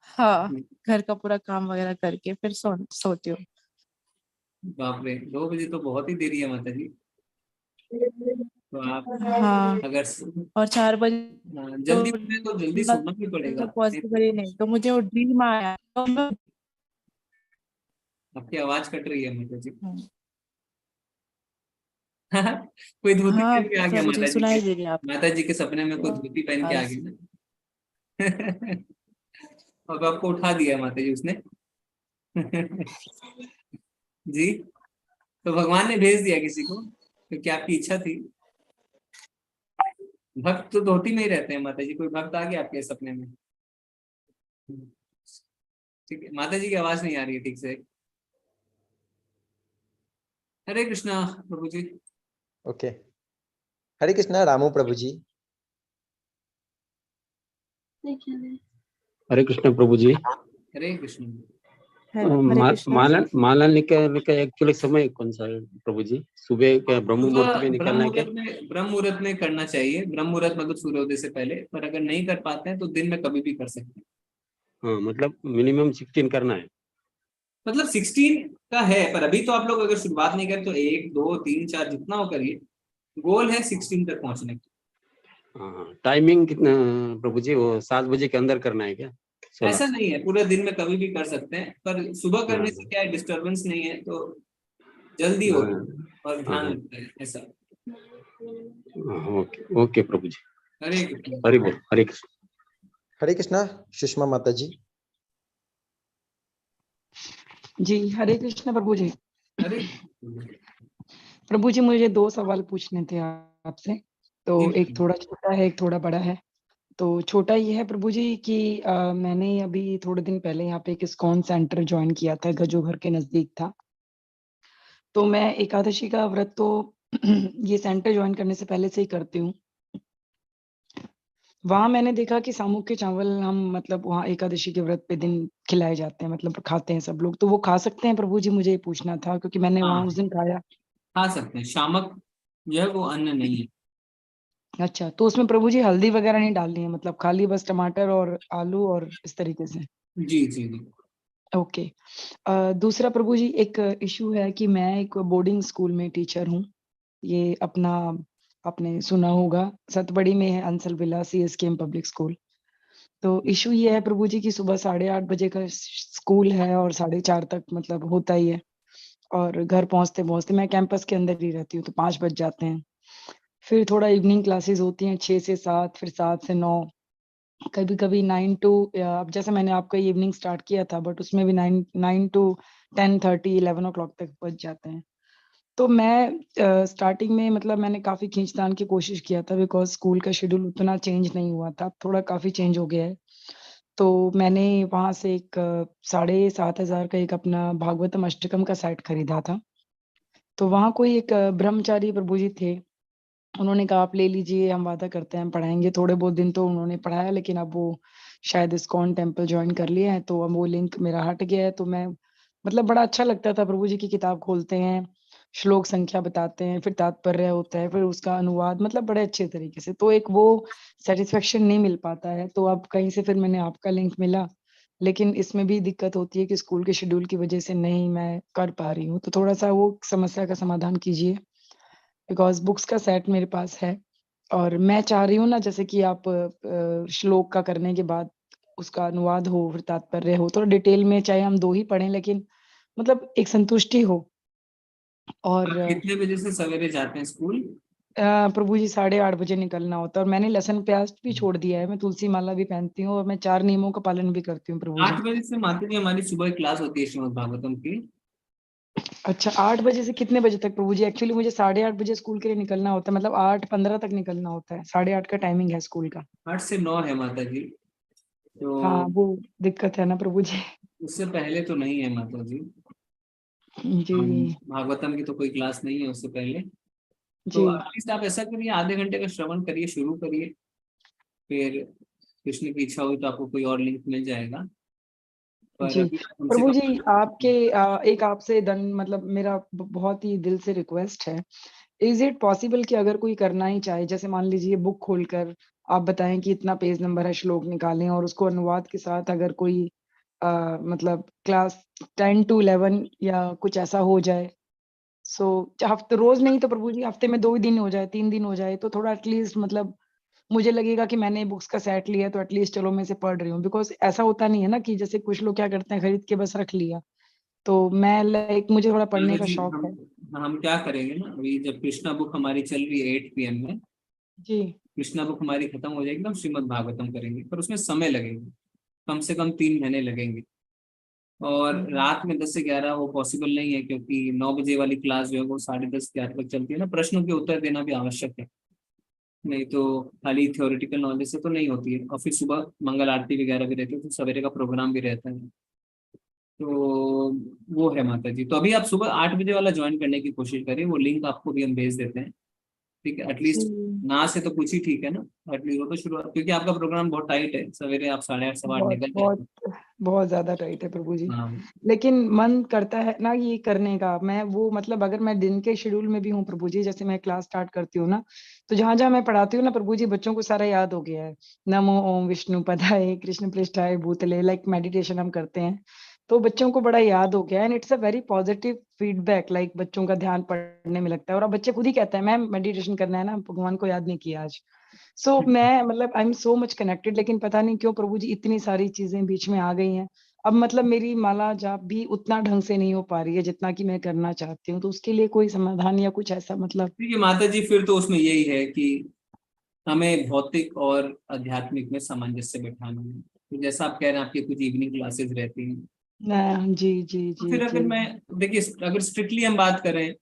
हाँ, घर का पूरा काम वगैरह करके फिर सोती हूँ। बाप रे, 2 बजे तो बहुत ही देरी है माता जी। तो आप हाँ, अगर और 4 बजे जल्दी उठे तो जल्दी सोना भी पड़ेगा। तो पॉसिबल ही नहीं, तो मुझे वो ड्रीम आया तो मैं आपकी आवाज कट रही है माता जी। कोई धोती हाँ पहन के आ गया मुझे माता जी सुनाई के, दे रही है आप। माता जी के सपने में कोई धोती पहन के आ गई ना। और आपको उठा दिया माता जी उसने। जी, तो भगवान ने भेज दिया किसी को, क्योंकि आपकी इच्छा थी। भक्त तो धोती में ही रहते हैं माता जी, कोई भक्त आ गया आपके सपने में। ठीक है, माता जी की आवाज नहीं आ रही है ठीक से। हरे कृष्णा प्रभु जी। ओके, हरे कृष्णा रामू प्रभु जी। हरे कृष्ण प्रभु जी। हरे कृष्ण। माला निकालने का एक्चुअली समय कौन सा है प्रभु जी? सुबह क्या ब्रह्म मुहूर्त में निकालना है क्या? ब्रह्म मुहूर्त में करना चाहिए। ब्रह्म मुहूर्त मतलब सूर्योदय से पहले, पर अगर नहीं कर पाते हैं तो दिन में कभी भी कर सकते हैं। हाँ, मतलब मिनिमम 16 करना है। मतलब 16 का है, पर अभी तो आप लोग अगर शुरुआत नहीं करें तो 1, 2, 3, 4 जितना हो करिए। गोल है 16 तक पहुंचने की। हाँ, टाइमिंग कितना प्रभु जी? वो 7 बजे के अंदर करना है क्या? ऐसा नहीं है, पूरे दिन में कभी भी कर सकते हैं, पर सुबह करने से क्या है, डिस्टर्बेंस नहीं है, तो जल्दी होता है और ध्यान लगता है ऐसा। ओके ओके प्रभु जी। हरे कृष्ण। हरि बोल, हरे कृष्ण। हरे कृष्णा सुषमा माता जी। जी हरे कृष्ण प्रभु जी। हरे प्रभु जी मुझे 2 सवाल पूछने थे आपसे। तो एक थोड़ा छोटा है, एक थोड़ा बड़ा है। तो छोटा ये है प्रभु जी कि मैंने अभी थोड़े दिन पहले यहाँ पे एक इस्कॉन सेंटर ज्वाइन किया था, जो घर के नजदीक था। तो मैं एकादशी का व्रत तो ये सेंटर ज्वाइन करने से पहले से ही करती हूँ। वहाँ मैंने देखा कि सामुक के चावल हम मतलब वहाँ एकादशी के व्रत पे दिन खिलाए जाते हैं, मतलब खाते हैं सब लोग। तो वो खा सकते हैं प्रभु जी? मुझे ये पूछना था क्योंकि मैंने वहाँ उस दिन खाया। खा सकते हैं, शामक जो है वो अन्न नहीं है। अच्छा, तो उसमें प्रभु जी हल्दी वगैरह नहीं डालनी है, मतलब खाली बस टमाटर और आलू और इस तरीके से? जी जी जी। ओके। दूसरा प्रभु जी एक इशू है कि मैं एक बोर्डिंग स्कूल में टीचर हूँ। ये अपना आपने सुना होगा सतबड़ी में है Ansal villa CSKM public school. तो इशू ये है प्रभु जी कि सुबह 8:30 बजे का स्कूल है और 4:30 तक मतलब होता ही है। और घर पहुँचते-पहुँचते मैं कैंपस के अंदर ही रहती हूँ तो 5 बज जाते हैं। फिर थोड़ा इवनिंग क्लासेस होती हैं 6 से 7, फिर 7 से 9, कभी-कभी 9 टू अब जैसे मैंने आपका इवनिंग स्टार्ट किया था बट उसमें भी 9 टू 10:30 11 ओ क्लॉक तक बज जाते हैं। तो मैं स्टार्टिंग में मतलब मैंने काफ़ी खींचतान की कोशिश किया था बिकॉज़ स्कूल का शेड्यूल उतना चेंज नहीं हुआ था, थोड़ा काफ़ी चेंज हो गया है। तो मैंने वहाँ से एक 7,500 का एक अपना भागवतम अष्टकम का सेट खरीदा था। तो वहाँ कोई एक ब्रह्मचारी प्रभु जी थे। उन्होंने कहा आप ले लीजिए, हम वादा करते हैं हम पढ़ाएँगे। थोड़े बहुत दिन तो उन्होंने पढ़ाया लेकिन अब वो शायद इस्कॉन टेम्पल जॉइन कर लिया है, तो अब वो लिंक मेरा हट गया है। तो मैं मतलब बड़ा अच्छा लगता था प्रभु जी की किताब खोलते हैं, श्लोक संख्या बताते हैं, फिर तात्पर्य होता है, फिर उसका अनुवाद मतलब बड़े अच्छे तरीके से। तो एक वो सैटिस्फैक्शन नहीं मिल पाता है। तो अब कहीं से फिर मैंने आपका लिंक मिला, लेकिन इसमें भी दिक्कत होती है कि स्कूल के शेड्यूल की वजह से नहीं मैं कर पा रही हूँ। तो थोड़ा-सा वो समस्या का समाधान कीजिए। बिकॉज़ बुक्स का सेट मेरे पास है और मैं चाह रही हूँ ना जैसे कि आप श्लोक का करने के बाद उसका अनुवाद हो, फिर तात्पर्य हो, थोड़ा डिटेल में चाहे हम 2 ही पढ़ें लेकिन मतलब एक संतुष्टि हो। और आप कितने बजे से सवेरे जाते हैं स्कूल? प्रभु जी 8:30 बजे निकलना होता है और मैंने लहसुन प्याज भी छोड़ दिया है। मैं तुलसी माला भी पहनती हूँ और मैं 4 नियमों का पालन भी करती हूँ प्रभु 8 जी। बजे से माता जी हमारी सुबह क्लास होती है श्रीमद् भागवतम की। अच्छा 8 बजे से कितने बजे तक प्रभु जी? एक्चुअली मुझे 8:30 बजे स्कूल के लिए निकलना होता है, मतलब 8:15 तक निकलना होता है। 8:30 का टाइमिंग है स्कूल का। 8 से 9 है माता जी। हाँ, तो वो दिक्कत है ना प्रभु जी। उससे पहले तो नहीं है माता जी। जी। भागवतम की तो कोई क्लास नहीं है उससे पहले। तो जी। एटलीस्ट आप ऐसा करिए, आधे घंटे का श्रवण करिए, शुरू करिए। फिर कृष्ण की इच्छा हुई तो आपको कोई और लिंक मिल जाएगा। पर जी। अभी कम से प्रभु कम जी आपके एक आपसे मतलब मेरा बहुत ही दिल से रिक्वेस्ट है। इज इट पॉसिबल कि अगर कोई करना ही चाहे, जैसे मान लीजिए बुक खोलकर आप बताएं कि इतना पेज नंबर है, श्लोक निकालें और उसको अनुवाद के साथ अगर कोई मतलब क्लास 10 टू 11 या कुछ ऐसा हो जाए। सो हफ्ते रोज नहीं तो प्रभु जी हफ्ते में 2 ही दिन हो जाए, 3 दिन हो जाए तो थोड़ा एटलीस्ट मतलब मुझे लगेगा कि मैंने बुक्स का सेट लिया तो एटलीस्ट चलो मैं इसे पढ़ रही हूँ। बिकॉज़ ऐसा होता नहीं है ना कि जैसे कुछ लोग क्या करते हैं खरीद के बस रख लिया। तो मैं लाइक मुझे थोड़ा पढ़ने का जी, शौक है। हम क्या करेंगे ना, अभी जब कृष्णा बुक हमारी चल रही है 8 PM में, जी। कृष्णा बुक हमारी खत्म हो जाएगी तो हम श्रीमद् भागवतम करेंगे, पर उसमें समय लगेगा, कम से कम 3 महीने लगेंगे। और रात में 10 से 11 वो पॉसिबल नहीं है क्योंकि 9 बजे वाली क्लास जो है वो 10:30 11 तक चलती है ना। प्रश्नों के उत्तर देना भी आवश्यक है, नहीं तो खाली थ्योरेटिकल नॉलेज से तो नहीं होती है। और फिर सुबह मंगल आरती वगैरह भी रहती है, तो सवेरे का प्रोग्राम भी रहता है। तो वो है माता जी। तो अभी आप सुबह 8 बजे वाला ज्वाइन करने की कोशिश करें, वो लिंक आपको भी हम भेज देते हैं। ठीक है, एटलीस्ट जी। ना से तो कुछ ही ठीक है ना। एटलीस्ट वो तो शुरुआत, क्योंकि आपका प्रोग्राम बहुत टाइट है, सवेरे आप 8:30 सवा 8 बहुत निकल जाते बहुत हैं। बहुत ज़्यादा टाइट है प्रभु जी। हाँ लेकिन मन करता है ना ये करने का। मैं वो मतलब अगर मैं दिन के शेड्यूल में भी हूँ प्रभु जी, जैसे मैं क्लास स्टार्ट करती हूँ ना, तो जहाँ-जहाँ मैं पढ़ाती हूँ ना प्रभु जी बच्चों को सारा याद हो गया है। नमो ओम विष्णु पदाय कृष्ण पृष्ठाय भूतले लाइक मेडिटेशन हम करते हैं। तो बच्चों को बड़ा याद हो गया है and it's a very positive feedback like बच्चों का ध्यान पढ़ने में लगता है और अब बच्चे खुद ही कहते हैं मैम मेडिटेशन करना है ना, भगवान को याद नहीं किया आज। सो मैं मतलब I am so much connected, लेकिन पता नहीं क्यों प्रभु जी इतनी सारी चीजें बीच में आ गई हैं। अब मतलब मेरी माला जाप भी उतना ढंग से नहीं हो पा रही है जितना कि मैं करना चाहती हूँ, तो उसके लिए कोई समाधान या कुछ ऐसा मतलब। देखिए माता जी, फिर तो उसमें यही है कि हमें भौतिक और आध्यात्मिक में सामंजस्य बैठाना है। तो जैसा आप कह रहे हैं, आपकी कुछ इवनिंग क्लासेस रहती हैं, जी जी तो जी फिर अगर जी। मैं देखिए, अगर स्ट्रिक्टली हम बात करें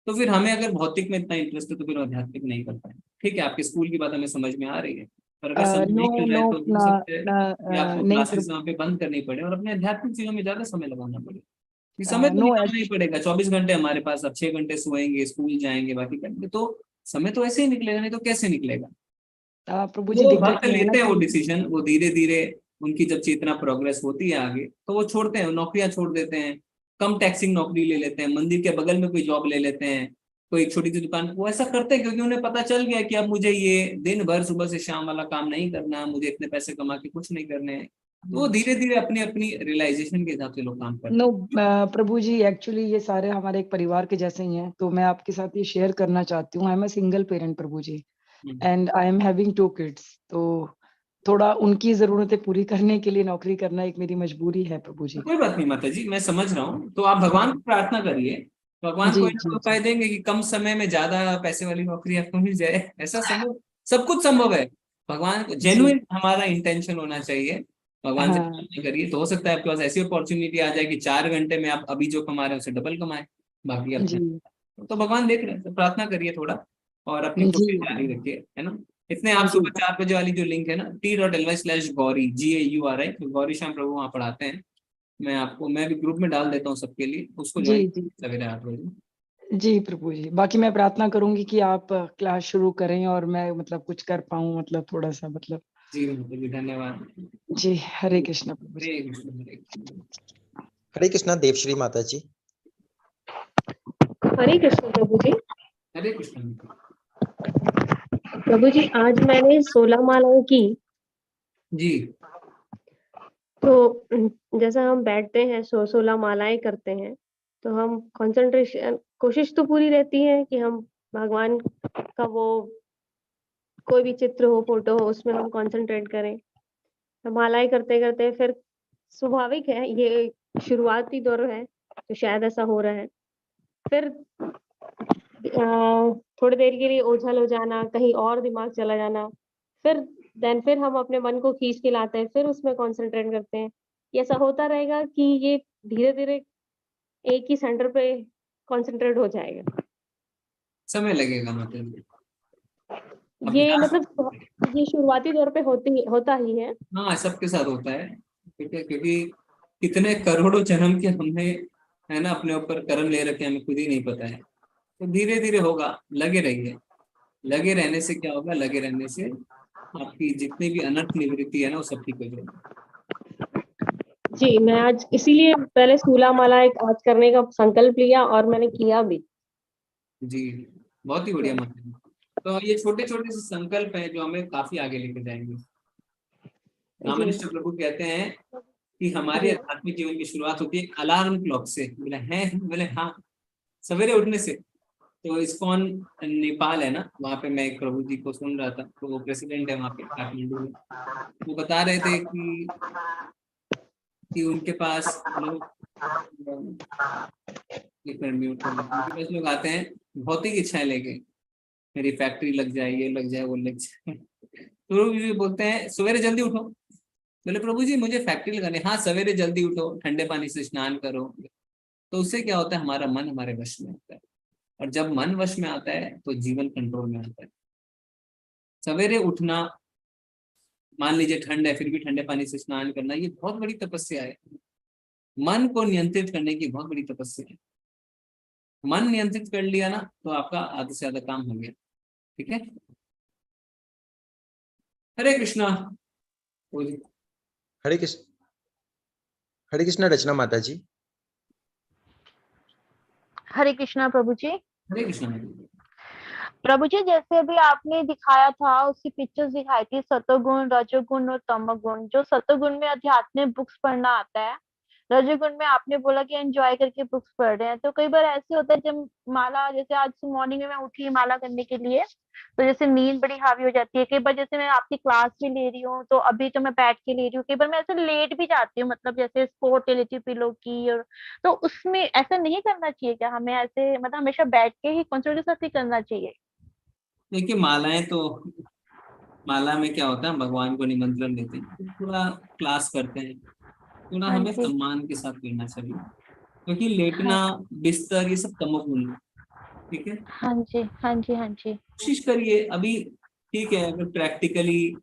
तो फिर हमें अगर भौतिक में इतना इंटरेस्ट है तो फिर आध्यात्मिक नहीं कर पाए। ठीक है, आपके स्कूल की बात हमें समझ में आ रही है, पर अगर समझ नो नहीं मिल रहा नो है तो हो सकता है कि आपको नहीं क्लासेस वहाँ पे बंद करनी पड़े और अपने आध्यात्मिक चीजों में ज्यादा समय लगाना पड़े। कि समय तो नो निकालना ही पड़ेगा, 24 घंटे हमारे पास, अब 6 घंटे सोएंगे, स्कूल जाएंगे, बाकी करेंगे, तो समय तो ऐसे ही निकलेगा, नहीं तो कैसे निकलेगा। प्रभु जी वो दिक्कत भक्त ये है ना लेते हैं वो कि डिसीजन, वो धीरे धीरे उनकी जब चेतना प्रोग्रेस होती है आगे, तो वो छोड़ते हैं, नौकरियां छोड़ देते हैं, कम टैक्सिंग नौकरी ले लेते हैं, मंदिर के बगल में कोई जॉब ले लेते हैं, कोई छोटी सी दुकान, वो ऐसा करते हैं क्योंकि उन्हें पता चल गया कि अब मुझे ये दिन भर सुबह से शाम वाला काम नहीं करना, मुझे इतने पैसे कमा के कुछ नहीं करने हैं। तो वो धीरे धीरे अपनी अपनी रियलाइजेशन के हिसाब से लोग काम करते नो हैं। प्रभु जी, एक्चुअली ये सारे हमारे एक परिवार के जैसे ही हैं, तो मैं आपके साथ ये शेयर करना चाहती हूँ। I am a single parent Prabhu ji, and I am having 2 kids, तो थोड़ा उनकी जरूरतें पूरी करने के लिए नौकरी करना एक मेरी मजबूरी है प्रभु जी। कोई बात नहीं माता जी, मैं समझ रहा हूँ, तो आप भगवान को प्रार्थना करिए, भगवान जी कोई ना जी कोई जी। उपाय देंगे कि कम समय में ज्यादा पैसे वाली नौकरी आपको मिल जाए। ऐसा संभव, सब कुछ संभव है। भगवान को जी जेन्युइन हमारा इंटेंशन होना चाहिए, भगवान से हाँ प्रार्थना करिए, तो हो सकता है आपके पास ऐसी अपॉर्चुनिटी आ जाए कि 4 घंटे में आप अभी जो कमा रहे हैं उससे डबल कमाए, बाकी अपने। जी तो भगवान देख रहे हैं, तो प्रार्थना करिए थोड़ा, और अपनी जी कोशिश जारी रखिए, है ना। इतने आप जी सुबह 4 बजे वाली जो लिंक है ना, t.ly/गौरी, GAURI, तो गौरी श्याम प्रभु वहाँ पढ़ाते हैं। मैं भी ग्रुप में डाल देता हूँ सबके लिए, उसको जी ज्वाइन जी सवेरे 8 बजे। जी प्रभु जी, बाकी मैं प्रार्थना करूंगी कि आप क्लास शुरू करें और मैं मतलब कुछ कर पाऊं, मतलब थोड़ा सा मतलब। जी जी, धन्यवाद। जी हरे कृष्ण प्रभु जी। हरे कृष्ण हरे कृष्ण। हरे कृष्णा देवश्री माता जी। हरे कृष्ण प्रभु जी। हरे कृष्ण प्रभु जी, आज मैंने 16 मालाएं की। जी। तो जैसा हम बैठते हैं 16 मालाएं करते हैं, तो हम कंसंट्रेशन, कोशिश तो पूरी रहती है कि हम भगवान का वो कोई भी चित्र हो, फोटो हो, उसमें हम कंसंट्रेट करें। तो मालाएं करते करते फिर स्वाभाविक है, ये शुरुआती दौर है तो शायद ऐसा हो रहा है। फिर थोड़ी देर के लिए ओझल हो जाना, कहीं और दिमाग चला जाना, फिर हम अपने मन को खींच के लाते हैं, फिर उसमें कंसंट्रेट करते हैं। ये ऐसा होता रहेगा कि ये धीरे धीरे एक ही सेंटर पे कंसंट्रेट हो जाएगा। समय लगेगा मतलब, ये अभ्यास। मतलब ये शुरुआती दौर पे होता ही है। हाँ, सबके साथ होता है, ठीक है, क्योंकि कितने करोड़ों जन्म के हमने, है ना, अपने ऊपर कर्म ले रखे हैं, हमें खुद ही नहीं पता है। तो धीरे धीरे होगा, लगे रहिए। लगे रहने से क्या होगा, लगे रहने से आपकी जितनी भी अनर्थ निवृत्ति है ना, वो सब ठीक हो जाएगी। जी, मैं आज इसीलिए पहले 16 माला एक आज करने का संकल्प लिया और मैंने किया भी। जी, बहुत ही बढ़िया मतलब। तो ये छोटे छोटे से संकल्प हैं जो हमें काफी आगे लेके जाएंगे। जी रामनिष्ठ प्रभु कहते हैं कि हमारे जी आध्यात्मिक जीवन की शुरुआत होती है अलार्म क्लॉक से। बोले हैं, बोले हाँ, सवेरे उठने से। तो इस्कॉन नेपाल है ना, वहाँ पे मैं एक प्रभु जी को सुन रहा था, तो वो प्रेसिडेंट है वहाँ पे काठमांडू में। वो बता रहे थे कि उनके पास लोग, एक मिनट म्यूट कर लीजिए, उनके पास लोग आते हैं भौतिक इच्छाएं लेके, मेरी फैक्ट्री लग जाए, ये लग जाए, वो लग जाए। तो प्रभु जी बोलते हैं सवेरे जल्दी उठो। बोले प्रभु जी मुझे फैक्ट्री लगाने, हाँ सवेरे जल्दी उठो, ठंडे पानी से स्नान करो। तो उससे क्या होता है, हमारा मन हमारे वश में आता है, और जब मन वश में आता है तो जीवन कंट्रोल में आता है। सवेरे उठना, मान लीजिए ठंड है फिर भी ठंडे पानी से स्नान करना, ये बहुत बड़ी तपस्या है। मन को नियंत्रित करने की बहुत बड़ी तपस्या है। मन नियंत्रित कर लिया ना, तो आपका आधे से ज्यादा काम हो गया। ठीक है, हरे कृष्णा। हरे कृष्ण, हरे कृष्णा रचना माता जी। हरे कृष्णा प्रभु जी। हरे कृष्णा। प्रभु जी, जैसे अभी आपने दिखाया था, उसकी पिक्चर्स दिखाई थी, सतोगुण, रजोगुण और तमोगुण। जो सतोगुण में आध्यात्मिक बुक्स पढ़ना आता है, रजोगुण में आपने बोला कि एंजॉय करके बुक्स पढ़ रहे हैं, तो कई बार ऐसे होता है जब माला, जैसे आज मॉर्निंग में मैं उठी माला करने के लिए, तो जैसे नींद बड़ी हावी हो जाती है। कई बार जैसे मैं आपकी क्लास भी ले रही हूँ, तो अभी तो मैं बैठ के ले रही हूँ, कई बार मैं ऐसे लेट भी जाती हूँ, मतलब जैसे स्पोर्ट ले लेती हूँ पिलो की, और तो उसमें ऐसा नहीं करना चाहिए क्या? हमें ऐसे मतलब हमेशा बैठ के ही कंसंट्रेट के साथ ही करना चाहिए? देखिए मालाएं तो, माला में क्या होता है, भगवान को निमंत्रण देते हैं, थोड़ा क्लास करते हैं, थोड़ा हाँ हमें जी, सम्मान के साथ करना चाहिए, क्योंकि लेटना, बिस्तर, ये सब तमोगुण है। ठीक है, हाँ जी, हाँ जी, हाँ जी, कोशिश करिए अभी। ठीक है, अगर प्रैक्टिकली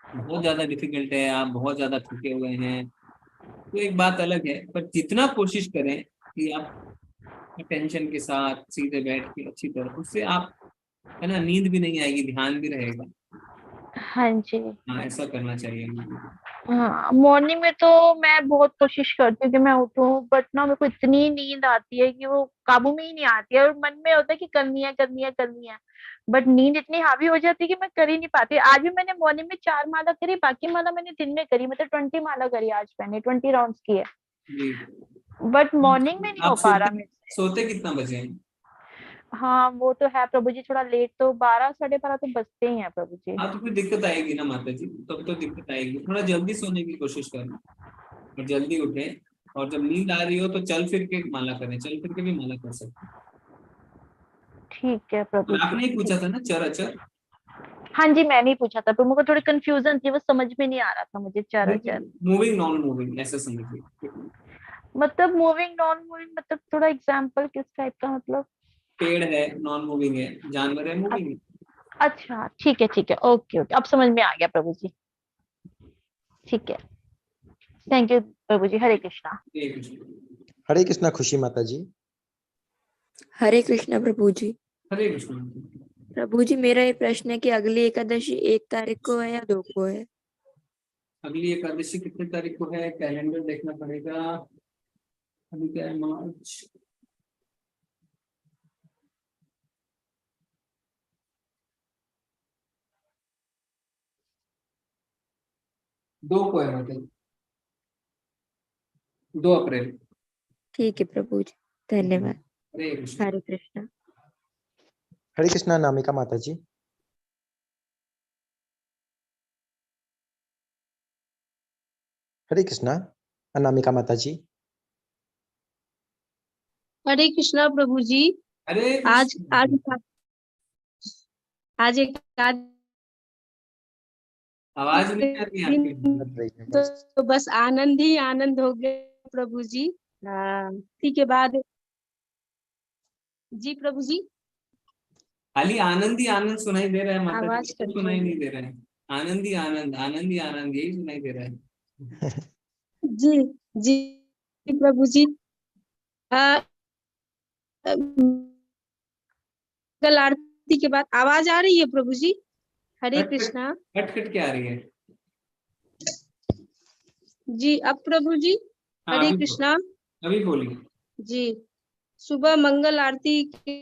बहुत ज्यादा डिफिकल्ट है, आप बहुत ज्यादा थके हुए हैं, तो एक बात अलग है, पर जितना कोशिश करें कि आप अटेंशन के साथ सीधे बैठ के अच्छी तरह, उससे आप, है ना, नींद भी नहीं आएगी, ध्यान भी रहेगा। हाँ जी। हाँ, ऐसा करना चाहिए। हाँ, मॉर्निंग में तो मैं बहुत कोशिश करती हूँ कि मैं उठूं, बट ना मेरे को इतनी नींद आती है कि वो काबू में ही नहीं आती है, और मन में होता है कि करनी है, करनी है, करनी है, बट नींद इतनी हावी हो जाती है कि मैं कर ही नहीं पाती। आज भी मैंने मॉर्निंग में 4 माला करी, बाकी माला मैंने दिन में करी, मतलब 20 माला करी आज मैंने, 20 राउंड्स किए, जी, बट मॉर्निंग में नहीं हो आप पा रहा मेरे से। सोते कितना बजे हैं? हाँ वो तो है प्रभु जी, थोड़ा लेट तो 12 साढ़े 12 तो बजते ही हैं प्रभु जी। हाँ, तो फिर दिक्कत आएगी ना माता जी, तब तो दिक्कत आएगी। थोड़ा जल्दी सोने की कोशिश करना और जल्दी उठें, और जब नींद आ रही हो तो चल फिर के माला करें, चल फिर के भी माला कर सकते हैं। ठीक है प्रभु जी। आपने ही पूछा था ना, चर अचर? हाँ जी, मैंने ही पूछा था, पर मुझे थोड़ी कंफ्यूजन थी, वो समझ में नहीं आ रहा था मुझे, चर अचर मूविंग नॉन मूविंग ऐसा समझिए। मतलब मूविंग नॉन मूविंग, मतलब थोड़ा एग्जांपल किस टाइप का, मतलब? पेड़ है नॉन मूविंग है, जानवर है मूविंग है। अच्छा ठीक है, ठीक है, ओके ओके, अब समझ में आ गया प्रभु जी। ठीक है, थैंक यू प्रभु जी, हरे कृष्णा। हरे कृष्णा खुशी माता जी। हरे कृष्णा प्रभु जी। हरे कृष्णा प्रभु जी, मेरा ये प्रश्न है कि अगली एकादशी 1 तारीख को है या 2 को है? अगली एकादशी कितने तारीख को है? कैलेंडर देखना पड़ेगा। अभी क्या है, मार्च। दो को है, मतलब 2 अप्रैल। ठीक है प्रभु जी, धन्यवाद। हरे कृष्णा। हरे कृष्णा। हरे कृष्णा नामिका माता जी। हरे कृष्णा अनामिका माता जी। हरे कृष्णा प्रभु जी। अरे आज आज आज एक आवाज नहीं आ रही है आपकी। तो बस आनंद ही आनंद हो गया प्रभु जी। हाँ, ठीक है, बाद जी प्रभु जी। खाली आनंद ही आनंद सुनाई दे रहा है माता आवाज जी, कट कुछ सुनाई रही नहीं दे रहा है। आनंद ही आनंद, आनंद ही आनंद, यही सुनाई दे रहा है। जी जी प्रभु जी। कल आरती के बाद आवाज आ रही है प्रभु जी? हरे कृष्णा। कट कट क्या आ रही है? जी अब प्रभु जी। हाँ, हरे कृष्णा। अभी बोलिए। जी, सुबह मंगल आरती के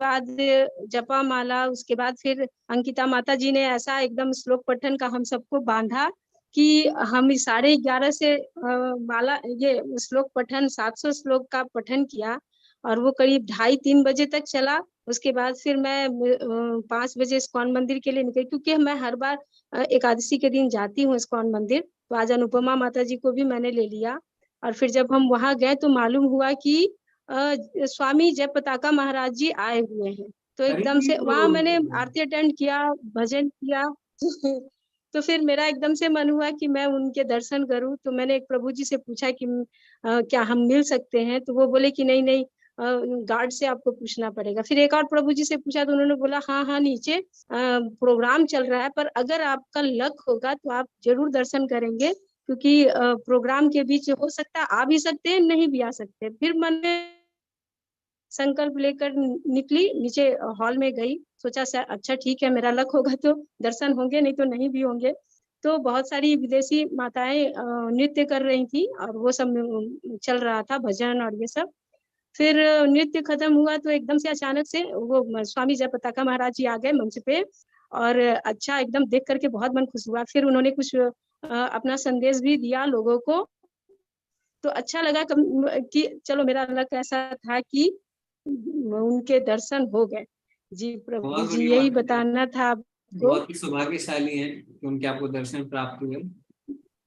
बाद जपा माला, उसके बाद फिर अंकिता माता जी ने ऐसा एकदम श्लोक पठन का हम सबको बांधा कि हम 11:30 से माला ये श्लोक पठन 700 श्लोक का पठन किया, और वो करीब 2:30-3 बजे तक चला। उसके बाद फिर मैं 5 बजे इस्कॉन मंदिर के लिए निकली, क्योंकि मैं हर बार एकादशी के दिन जाती हूँ इस्कॉन मंदिर, तो आज अनुपमा माता जी को भी मैंने ले लिया। और फिर जब हम वहां गए तो मालूम हुआ कि स्वामी जय पताका महाराज जी आए हुए हैं, तो एकदम से वहां मैंने आरती अटेंड किया, भजन किया। तो फिर मेरा एकदम से मन हुआ कि मैं उनके दर्शन करूं, तो मैंने एक प्रभु जी से पूछा कि क्या हम मिल सकते हैं, तो वो बोले कि नहीं नहीं, गार्ड से आपको पूछना पड़ेगा। फिर एक और प्रभु जी से पूछा तो उन्होंने बोला हाँ हाँ नीचे प्रोग्राम चल रहा है, पर अगर आपका लक होगा तो आप जरूर दर्शन करेंगे, क्योंकि प्रोग्राम के बीच हो सकता है आ भी सकते हैं, नहीं भी आ सकते। फिर मैंने संकल्प लेकर निकली, नीचे हॉल में गई, सोचा अच्छा ठीक है, मेरा लक होगा तो दर्शन होंगे, नहीं तो नहीं भी होंगे। तो बहुत सारी विदेशी माताएं नृत्य कर रही थी, और वो सब चल रहा था, भजन और ये सब। फिर नृत्य खत्म हुआ तो एकदम से अचानक से वो स्वामी जय पताका महाराज जी आ गए मंच पे, और अच्छा एकदम देख करके बहुत मन खुश हुआ। फिर उन्होंने कुछ अपना संदेश भी दिया लोगों को, तो अच्छा लगा कि चलो मेरा लक ऐसा था कि उनके दर्शन हो गए। जी प्रभु बहुत जी, बड़ी यही बात है। बताना था आपको। बहुत ही सौभाग्यशाली हैं कि उनके आपको दर्शन प्राप्त हुए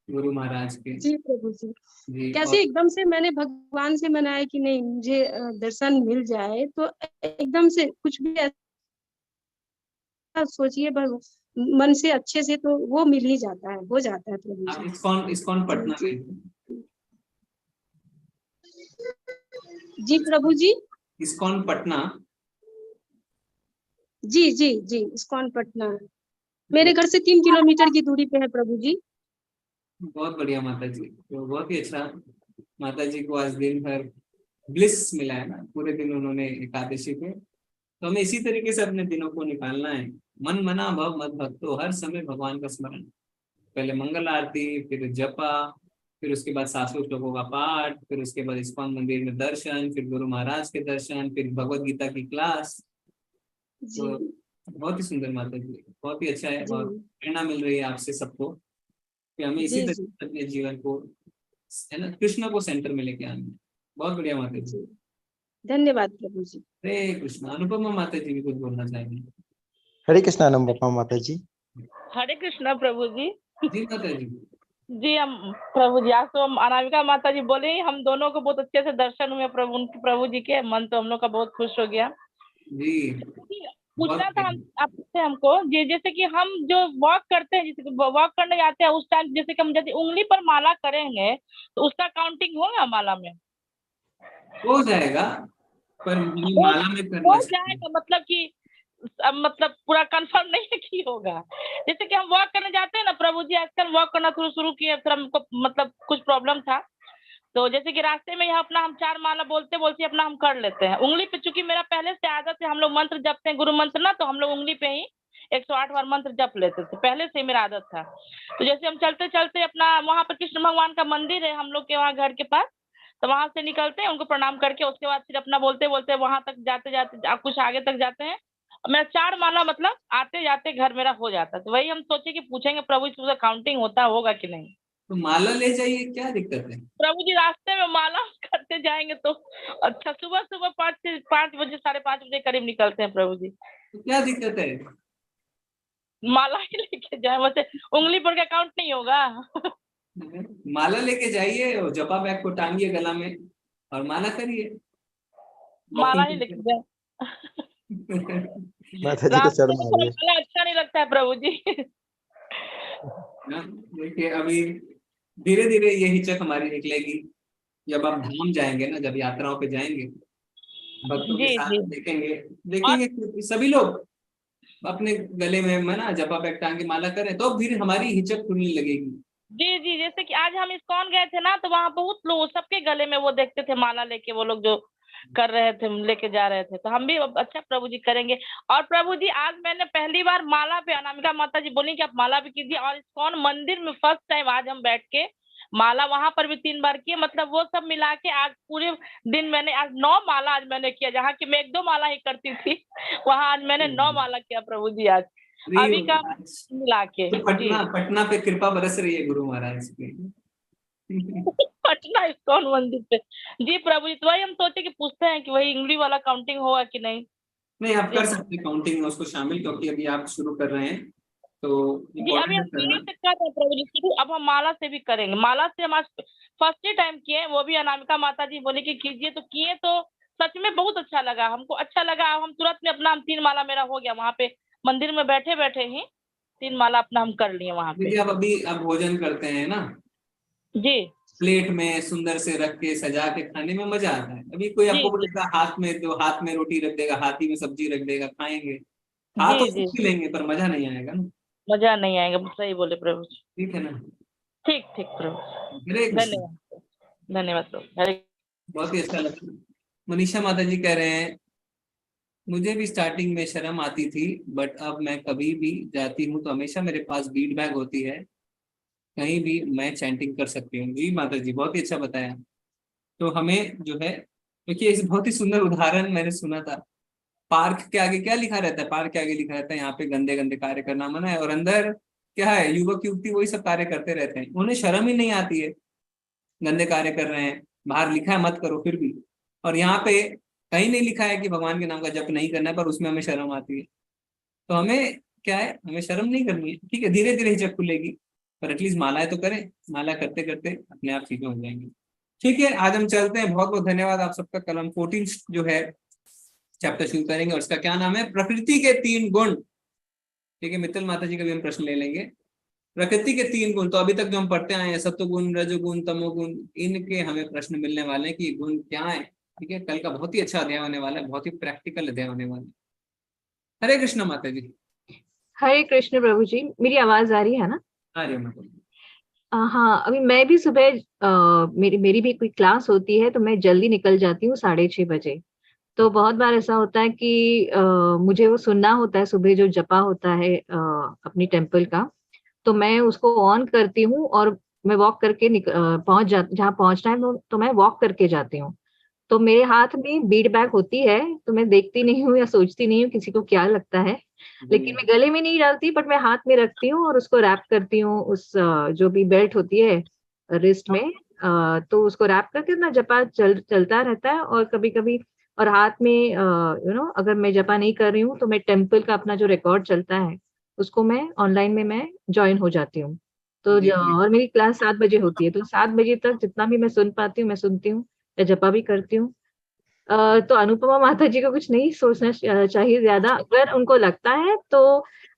गुरु महाराज के। जी प्रभु जी, जी। कैसे और एकदम से मैंने भगवान से मनाया कि नहीं मुझे दर्शन मिल जाए, तो एकदम से कुछ भी ऐसा सोचिए मन से अच्छे से तो वो मिल ही जाता है, हो जाता है प्रभु आप जी। इस्कॉन पटना जी में, जी प्रभु जी। इस्कॉन पटना। जी जी जी, इस्कॉन पटना मेरे घर से 3 किलोमीटर की दूरी पे है प्रभु जी। बहुत बढ़िया माता जी, तो बहुत ही अच्छा। माता जी को आज दिन भर ब्लिस मिला है ना, पूरे दिन उन्होंने एकादशी पे, तो हमें इसी तरीके से अपने दिनों को निकालना है। मन मना भव मत भक्तो, हर समय भगवान का स्मरण, पहले मंगल आरती, फिर जपा, फिर उसके बाद 700 श्लोकों का पाठ, फिर उसके बाद इस्कॉन मंदिर में दर्शन, फिर गुरु महाराज के दर्शन, फिर भगवत गीता की क्लास। जी तो बहुत ही सुंदर माता जी, बहुत ही अच्छा है। जी और प्रेरणा मिल रही है आपसे सबको कि हमें इसी जी तरह जी से अपने जीवन को, है ना, कृष्ण को सेंटर में लेके आना है। बहुत बढ़िया माता जी। जी, धन्यवाद प्रभु जी। हरे कृष्ण। अनुपमा माता जी भी कुछ बोलना चाहेंगे। हरे कृष्णा अनुपमा माता जी। हरे कृष्णा प्रभु जी। जी माता जी। जी हम प्रभु जी, आज तो हम अनामिका माता जी बोले, हम दोनों को बहुत अच्छे से दर्शन हुए प्रभु जी के, मन तो हम लोग का बहुत खुश हो गया। जी पूछना था आपसे हमको जी, जैसे कि हम जो वॉक करते हैं, जैसे वॉक करने जाते हैं उस टाइम, जैसे कि हम जैसे उंगली पर माला करेंगे तो उसका काउंटिंग होगा माला में? हो जाएगा, पर माला में करना हो चाहिए। जाएगा मतलब कि अब मतलब पूरा कंफर्म नहीं है कि होगा। जैसे कि हम वॉक करने जाते हैं ना प्रभु जी, आजकल वॉक करना शुरू किए, फिर हमको मतलब कुछ प्रॉब्लम था, तो जैसे कि रास्ते में यहाँ अपना हम 4 माला बोलते बोलते अपना हम कर लेते हैं उंगली पे, चूंकि मेरा पहले से आदत है, हम लोग मंत्र जपते हैं गुरु मंत्र ना, तो हम लोग उंगली पे ही 108 बार मंत्र जप लेते थे, पहले से ही मेरा आदत था। तो जैसे हम चलते चलते अपना वहां पर कृष्ण भगवान का मंदिर है हम लोग के वहाँ घर के पास, तो वहां से निकलते हैं, उनको प्रणाम करके उसके बाद फिर अपना बोलते बोलते वहां तक जाते जाते कुछ आगे तक जाते हैं, मेरा 4 माला मतलब आते जाते घर मेरा हो जाता है। तो वही हम सोचे कि पूछेंगे प्रभु जी काउंटिंग होता होगा कि नहीं। तो माला ले जाइए, क्या दिक्कत है। प्रभु जी रास्ते में माला करते जाएंगे तो अच्छा, सुबह सुबह 5 बजे 5:30 बजे करीब निकलते हैं प्रभु जी। तो क्या दिक्कत है, माला ही लेके जाए, वैसे उंगली पर का काउंट नहीं होगा। माला लेके जाइए और जपा बैग को टांगिए गला में और माला करिए, माला ही लेके जाए। माता जी को रास्ते शर्म में आ थोड़ा रही है। माला अच्छा नहीं लगता है प्रभु जी। देखिए अभी धीरे धीरे ये हिचक हमारी निकलेगी, जब आप धाम जाएंगे ना, जब यात्राओं पे जाएंगे, भक्तों के जी साथ जी देखेंगे कि सभी लोग अपने गले में ना जपा बैग टांग के माला करें, तो फिर हमारी हिचक खुलने लगेगी। जी जी, जैसे कि आज हम इस्कॉन गए थे ना, तो वहाँ बहुत लोग सबके गले में वो देखते थे माला लेके, वो लोग जो कर रहे थे लेके जा रहे थे, तो हम भी अच्छा प्रभु जी करेंगे। और प्रभु जी आज मैंने पहली बार माला पे, अनामिका माता जी बोली कि आप माला भी कीजिए, और इस्कॉन मंदिर में फर्स्ट टाइम आज हम बैठ के माला वहां पर भी 3 बार किए, मतलब वो सब मिला के आज पूरे दिन मैंने आज 9 माला आज मैंने किया, जहाँ की मैं 1-2 माला ही करती थी, वहां आज मैंने 9 माला किया प्रभु जी आज अभी का मिला के। तो जी पटना पे कृपा बरस रही है गुरु महाराज की। पटना इस्कॉन मंदिर पे। जी प्रभु जी, तो वही हम सोचे कि पूछते हैं कि वही इंग्लिश वाला काउंटिंग होगा कि नहीं। नहीं, आप कर सकते हैं काउंटिंग में उसको शामिल, क्योंकि अभी आप शुरू कर रहे हैं, तो जी अभी हम करना। से कर रहे हैं प्रभु जी शुरू, अब हम माला से भी करेंगे। माला से हम आज फर्स्ट ही टाइम किए, वो भी अनामिका माता जी बोले कि कीजिए, तो किए, तो सच में बहुत अच्छा लगा, हमको अच्छा लगा। अब हम तुरंत में अपना 3 माला मेरा हो गया, वहाँ पे मंदिर में बैठे बैठे ही 3 माला अपना हम कर लिए वहाँ पे। आप अभी आप भोजन करते हैं ना जी, प्लेट में सुंदर से रख के सजा के खाने में मजा आता है। अभी कोई आपको बोलेगा हाथ में रोटी रख देगा, हाथी में सब्जी रख देगा, खाएंगे, खा तो जी सब लेंगे, पर मजा नहीं आएगा ना। मजा नहीं आएगा, सही बोले प्रभु जी। ठीक है ना। ठीक ठीक प्रभु, हरे कृष्ण। धन्यवाद धन्यवाद प्रभु। हरे, बहुत ही अच्छा लगा। मनीषा माता जी कह रहे हैं, मुझे भी स्टार्टिंग में शर्म आती थी, बट अब मैं कभी भी जाती हूँ तो हमेशा मेरे पास बीट बैग होती है, कहीं भी मैं चैंटिंग कर सकती हूँ। जी माता जी, बहुत ही अच्छा बताया। तो हमें जो है, देखिए इस बहुत ही सुंदर उदाहरण मैंने सुना था, पार्क के आगे क्या लिखा रहता है, पार्क के आगे लिखा रहता है यहाँ पे गंदे गंदे कार्य करना मना है, और अंदर क्या है, युवक युवती वही सब कार्य करते रहते हैं, उन्हें शर्म ही नहीं आती है। गंदे कार्य कर रहे हैं, बाहर लिखा है मत करो फिर भी, और यहाँ पे कहीं नहीं लिखा है कि भगवान के नाम का जप नहीं करना है, पर उसमें हमें शर्म आती है। तो हमें क्या है, हमें शर्म नहीं करनी है, ठीक है, धीरे धीरे हिचक खुलेगी, पर एटलीस्ट मालाएं तो करें, माला करते करते अपने आप चीजें हो जाएंगी। ठीक है, आज हम चलते हैं। बहुत बहुत धन्यवाद आप सबका। कल हम 14 जो है चैप्टर शुरू करेंगे और उसका क्या नाम है, प्रकृति के 3 गुण। ठीक है, मित्तल माता जी का भी हम प्रश्न ले लेंगे। प्रकृति के 3 गुण, तो अभी तक जो हम पढ़ते आए हैं, सत्वगुण, रजोगुण, तमोगुण, इनके हमें प्रश्न मिलने वाले हैं कि ये गुण क्या है। ठीक है, कल का बहुत ही अच्छा अध्याय होने वाला है, बहुत ही प्रैक्टिकल अध्याय होने वाला है। हरे कृष्ण माता जी। हरे कृष्ण प्रभु जी, मेरी आवाज आ रही है ना? आ रही है माता जी। हाँ, अभी मैं भी सुबह मेरी भी कोई क्लास होती है तो मैं जल्दी निकल जाती हूँ 6:30 बजे। तो बहुत बार ऐसा होता है कि मुझे वो सुनना होता है सुबह जो जपा होता है अपनी टेम्पल का, तो मैं उसको ऑन करती हूँ और मैं वॉक करके पहुंच जहाँ पहुंचना है तो मैं वॉक करके जाती हूँ। तो मेरे हाथ में बीड बैग होती है तो मैं देखती नहीं हूँ या सोचती नहीं हूँ किसी को क्या लगता है, लेकिन मैं गले में नहीं डालती, बट मैं हाथ में रखती हूँ और उसको रैप करती हूँ उस जो भी बेल्ट होती है रिस्ट में, तो उसको रैप करके ना जपा चलता रहता है। और कभी कभी और हाथ में अगर मैं जपा नहीं कर रही हूँ तो मैं टेम्पल का अपना जो रिकॉर्ड चलता है उसको मैं ऑनलाइन में मैं ज्वाइन हो जाती हूँ। तो और मेरी क्लास 7 बजे होती है, तो 7 बजे तक जितना भी मैं सुन पाती हूँ मैं सुनती हूँ या जपा भी करती हूँ। तो अनुपमा माता जी को कुछ नहीं सोचना चाहिए ज्यादा, अगर उनको लगता है तो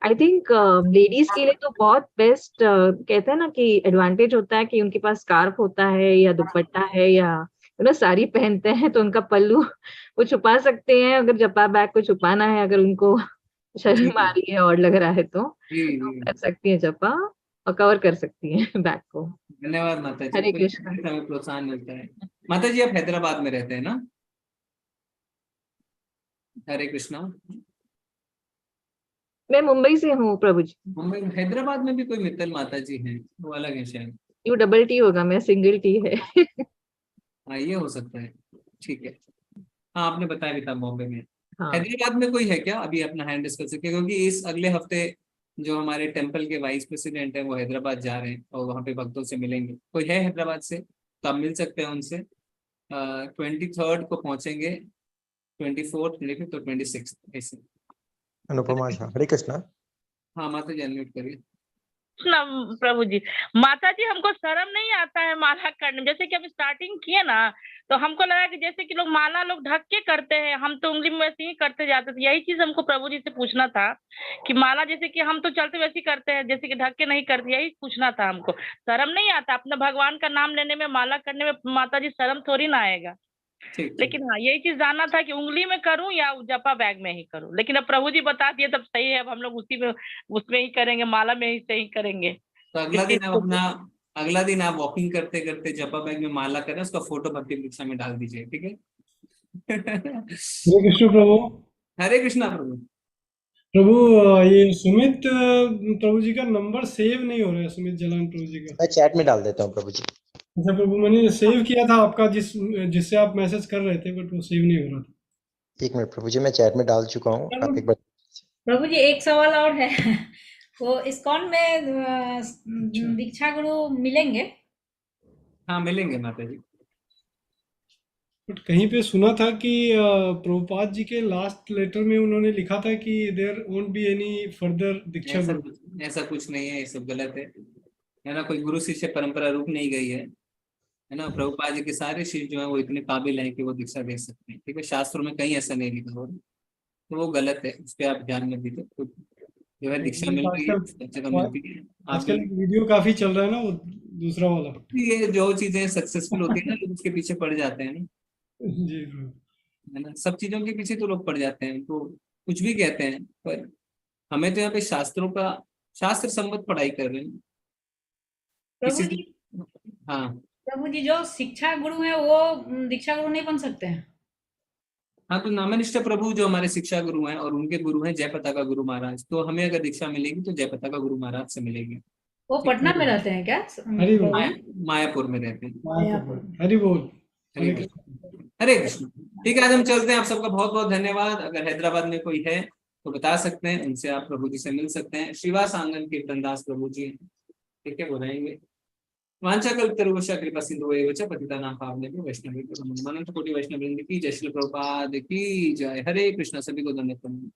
आई थिंक लेडीज के लिए तो बहुत बेस्ट कहते हैं ना कि एडवांटेज होता है कि उनके पास स्कार्फ होता है या दुपट्टा है या साड़ी पहनते हैं तो उनका पल्लू वो छुपा सकते हैं, अगर जपा बैग को छुपाना है, अगर उनको शर्म आ रही है और लग रहा है तो कर सकती है जपा और कवर कर सकती है बैग को। धन्यवाद माता जी, हरे कृष्ण। हमें प्रोत्साहन मिलता है। माता जी आप हैदराबाद में रहते हैं ना? हरे कृष्णा। मैं मुंबई से हूँ प्रभु जी। मुंबई में, हैदराबाद में भी कोई मित्तल माता जी हैं, वो अलग है शायद। यू डबल टी होगा, मैं सिंगल टी है। हाँ ये हो सकता है, ठीक है। हाँ आपने बताया भी था बॉम्बे में। हाँ। हैदराबाद में कोई है क्या अभी अपना हैंड रेस कर सके, क्योंकि इस अगले हफ्ते जो हमारे टेम्पल के वाइस प्रेसिडेंट है वो हैदराबाद जा रहे हैं और वहाँ पे भक्तों से मिलेंगे। कोई है हैदराबाद से तो आप मिल सकते हैं उनसे। 23 को पहुंचेंगे, 24, 25 और 26 ऐसे। अनुपमा झा। हरे कृष्णा। हाँ माता जी अनम्यूट करिए। प्रभु जी, माता जी हमको शर्म नहीं आता है माला करने में। जैसे कि हम स्टार्टिंग किए ना तो हमको लगा कि जैसे कि लोग माला लोग ढक के करते हैं, हम तो उंगली में वैसे ही करते जाते थे। यही चीज हमको प्रभु जी से पूछना था कि माला जैसे कि हम तो चलते वैसे ही करते हैं, जैसे कि ढक के नहीं करते, यही पूछना था हमको। शर्म नहीं आता अपने भगवान का नाम लेने में, माला करने में माता जी शर्म थोड़ी ना आएगा। लेकिन हाँ यही चीज जानना था कि उंगली में करूं या जपा बैग में ही करूं, लेकिन अब प्रभु जी बता दिए तब सही है, अब हम लोग उसी में उसमें ही करेंगे, माला में ही सही करेंगे। तो अगला दिन आप वॉकिंग करते करते जपा बैग में माला करें, उसका फोटो भक्ति वृक्षा में डाल दीजिए, ठीक है। हरे कृष्ण प्रभु। हरे कृष्णा प्रभु। प्रभु ये सुमित प्रभु जी का नंबर सेव नहीं हो रहा है, सुमित जलान प्रभु जी का। मैं चैट में डाल देता हूँ प्रभु जी। अच्छा प्रभु, मैंने सेव किया था आपका जिससे आप मैसेज कर रहे थे, बट वो सेव नहीं हो रहा था। 1 मिनट प्रभु जी, मैं चैट में डाल चुका हूँ, आप एक बार। प्रभु जी एक सवाल और है। वो इस्कॉन में दीक्षा गुरु मिलेंगे? हाँ मिलेंगे माता जी। बट कहीं पे सुना था कि प्रभुपाद जी के लास्ट लेटर में उन्होंने लिखा था कि there won't be any further दीक्षा गुरु। ऐसा कुछ नहीं है, ये सब गलत है ना। कोई गुरु शिष्य परंपरा रुक नहीं गई है ना। प्रभुपाद जी के सारे शिष्य जो है वो इतने काबिल हैं कि वो दीक्षा दे सकते हैं, ठीक है। शास्त्रों में कहीं ऐसा नहीं लिखा हो, तो वो गलत है, उस पर आप ध्यान मत दीजिए। तो जो है दीक्षा मिल रही है, जगह मिलती है। आजकल वीडियो काफी चल रहा है ना, वो दूसरा वाला। ये जो चीजें सक्सेसफुल होती है ना, लोग उसके पीछे पड़ जाते हैं ना जी है ना। सब चीजों के पीछे तो लोग पड़ जाते हैं, तो कुछ भी कहते हैं, पर हमें तो यहाँ पे शास्त्रों का शास्त्र संबद्ध पढ़ाई कर रहे हैं। प्रभु जी, हाँ प्रभु जी जो शिक्षा गुरु है वो दीक्षा गुरु नहीं बन सकते हैं? हाँ, तो नामनिष्ठ प्रभु जो हमारे शिक्षा गुरु हैं और उनके गुरु हैं जय पताका गुरु महाराज, तो हमें अगर दीक्षा मिलेगी तो जय पताका गुरु महाराज से मिलेगी। वो पटना में रहते हैं क्या? मायापुर में रहते हैं। हरि बोल। हरे कृष्ण। ठीक है, आज हम चलते हैं। आप सबका बहुत बहुत धन्यवाद। अगर हैदराबाद में कोई है तो बता सकते हैं, उनसे आप प्रभु जी से मिल सकते हैं। श्रीवास आंगन कीर्तनदास प्रभु जी, ठीक है, वो रहेंगे। वाञ्छाकल्पतरुभ्यश्च कृपा सिन्धुभ्येव च पतितानां पावनेभ्यो वैष्णवेभ्यो नमो नमः। अनंत कोटि वैष्णव वृंद की जय। श्री प्रभुपाद की जय। हरे कृष्णा। सभी को धन्यवाद।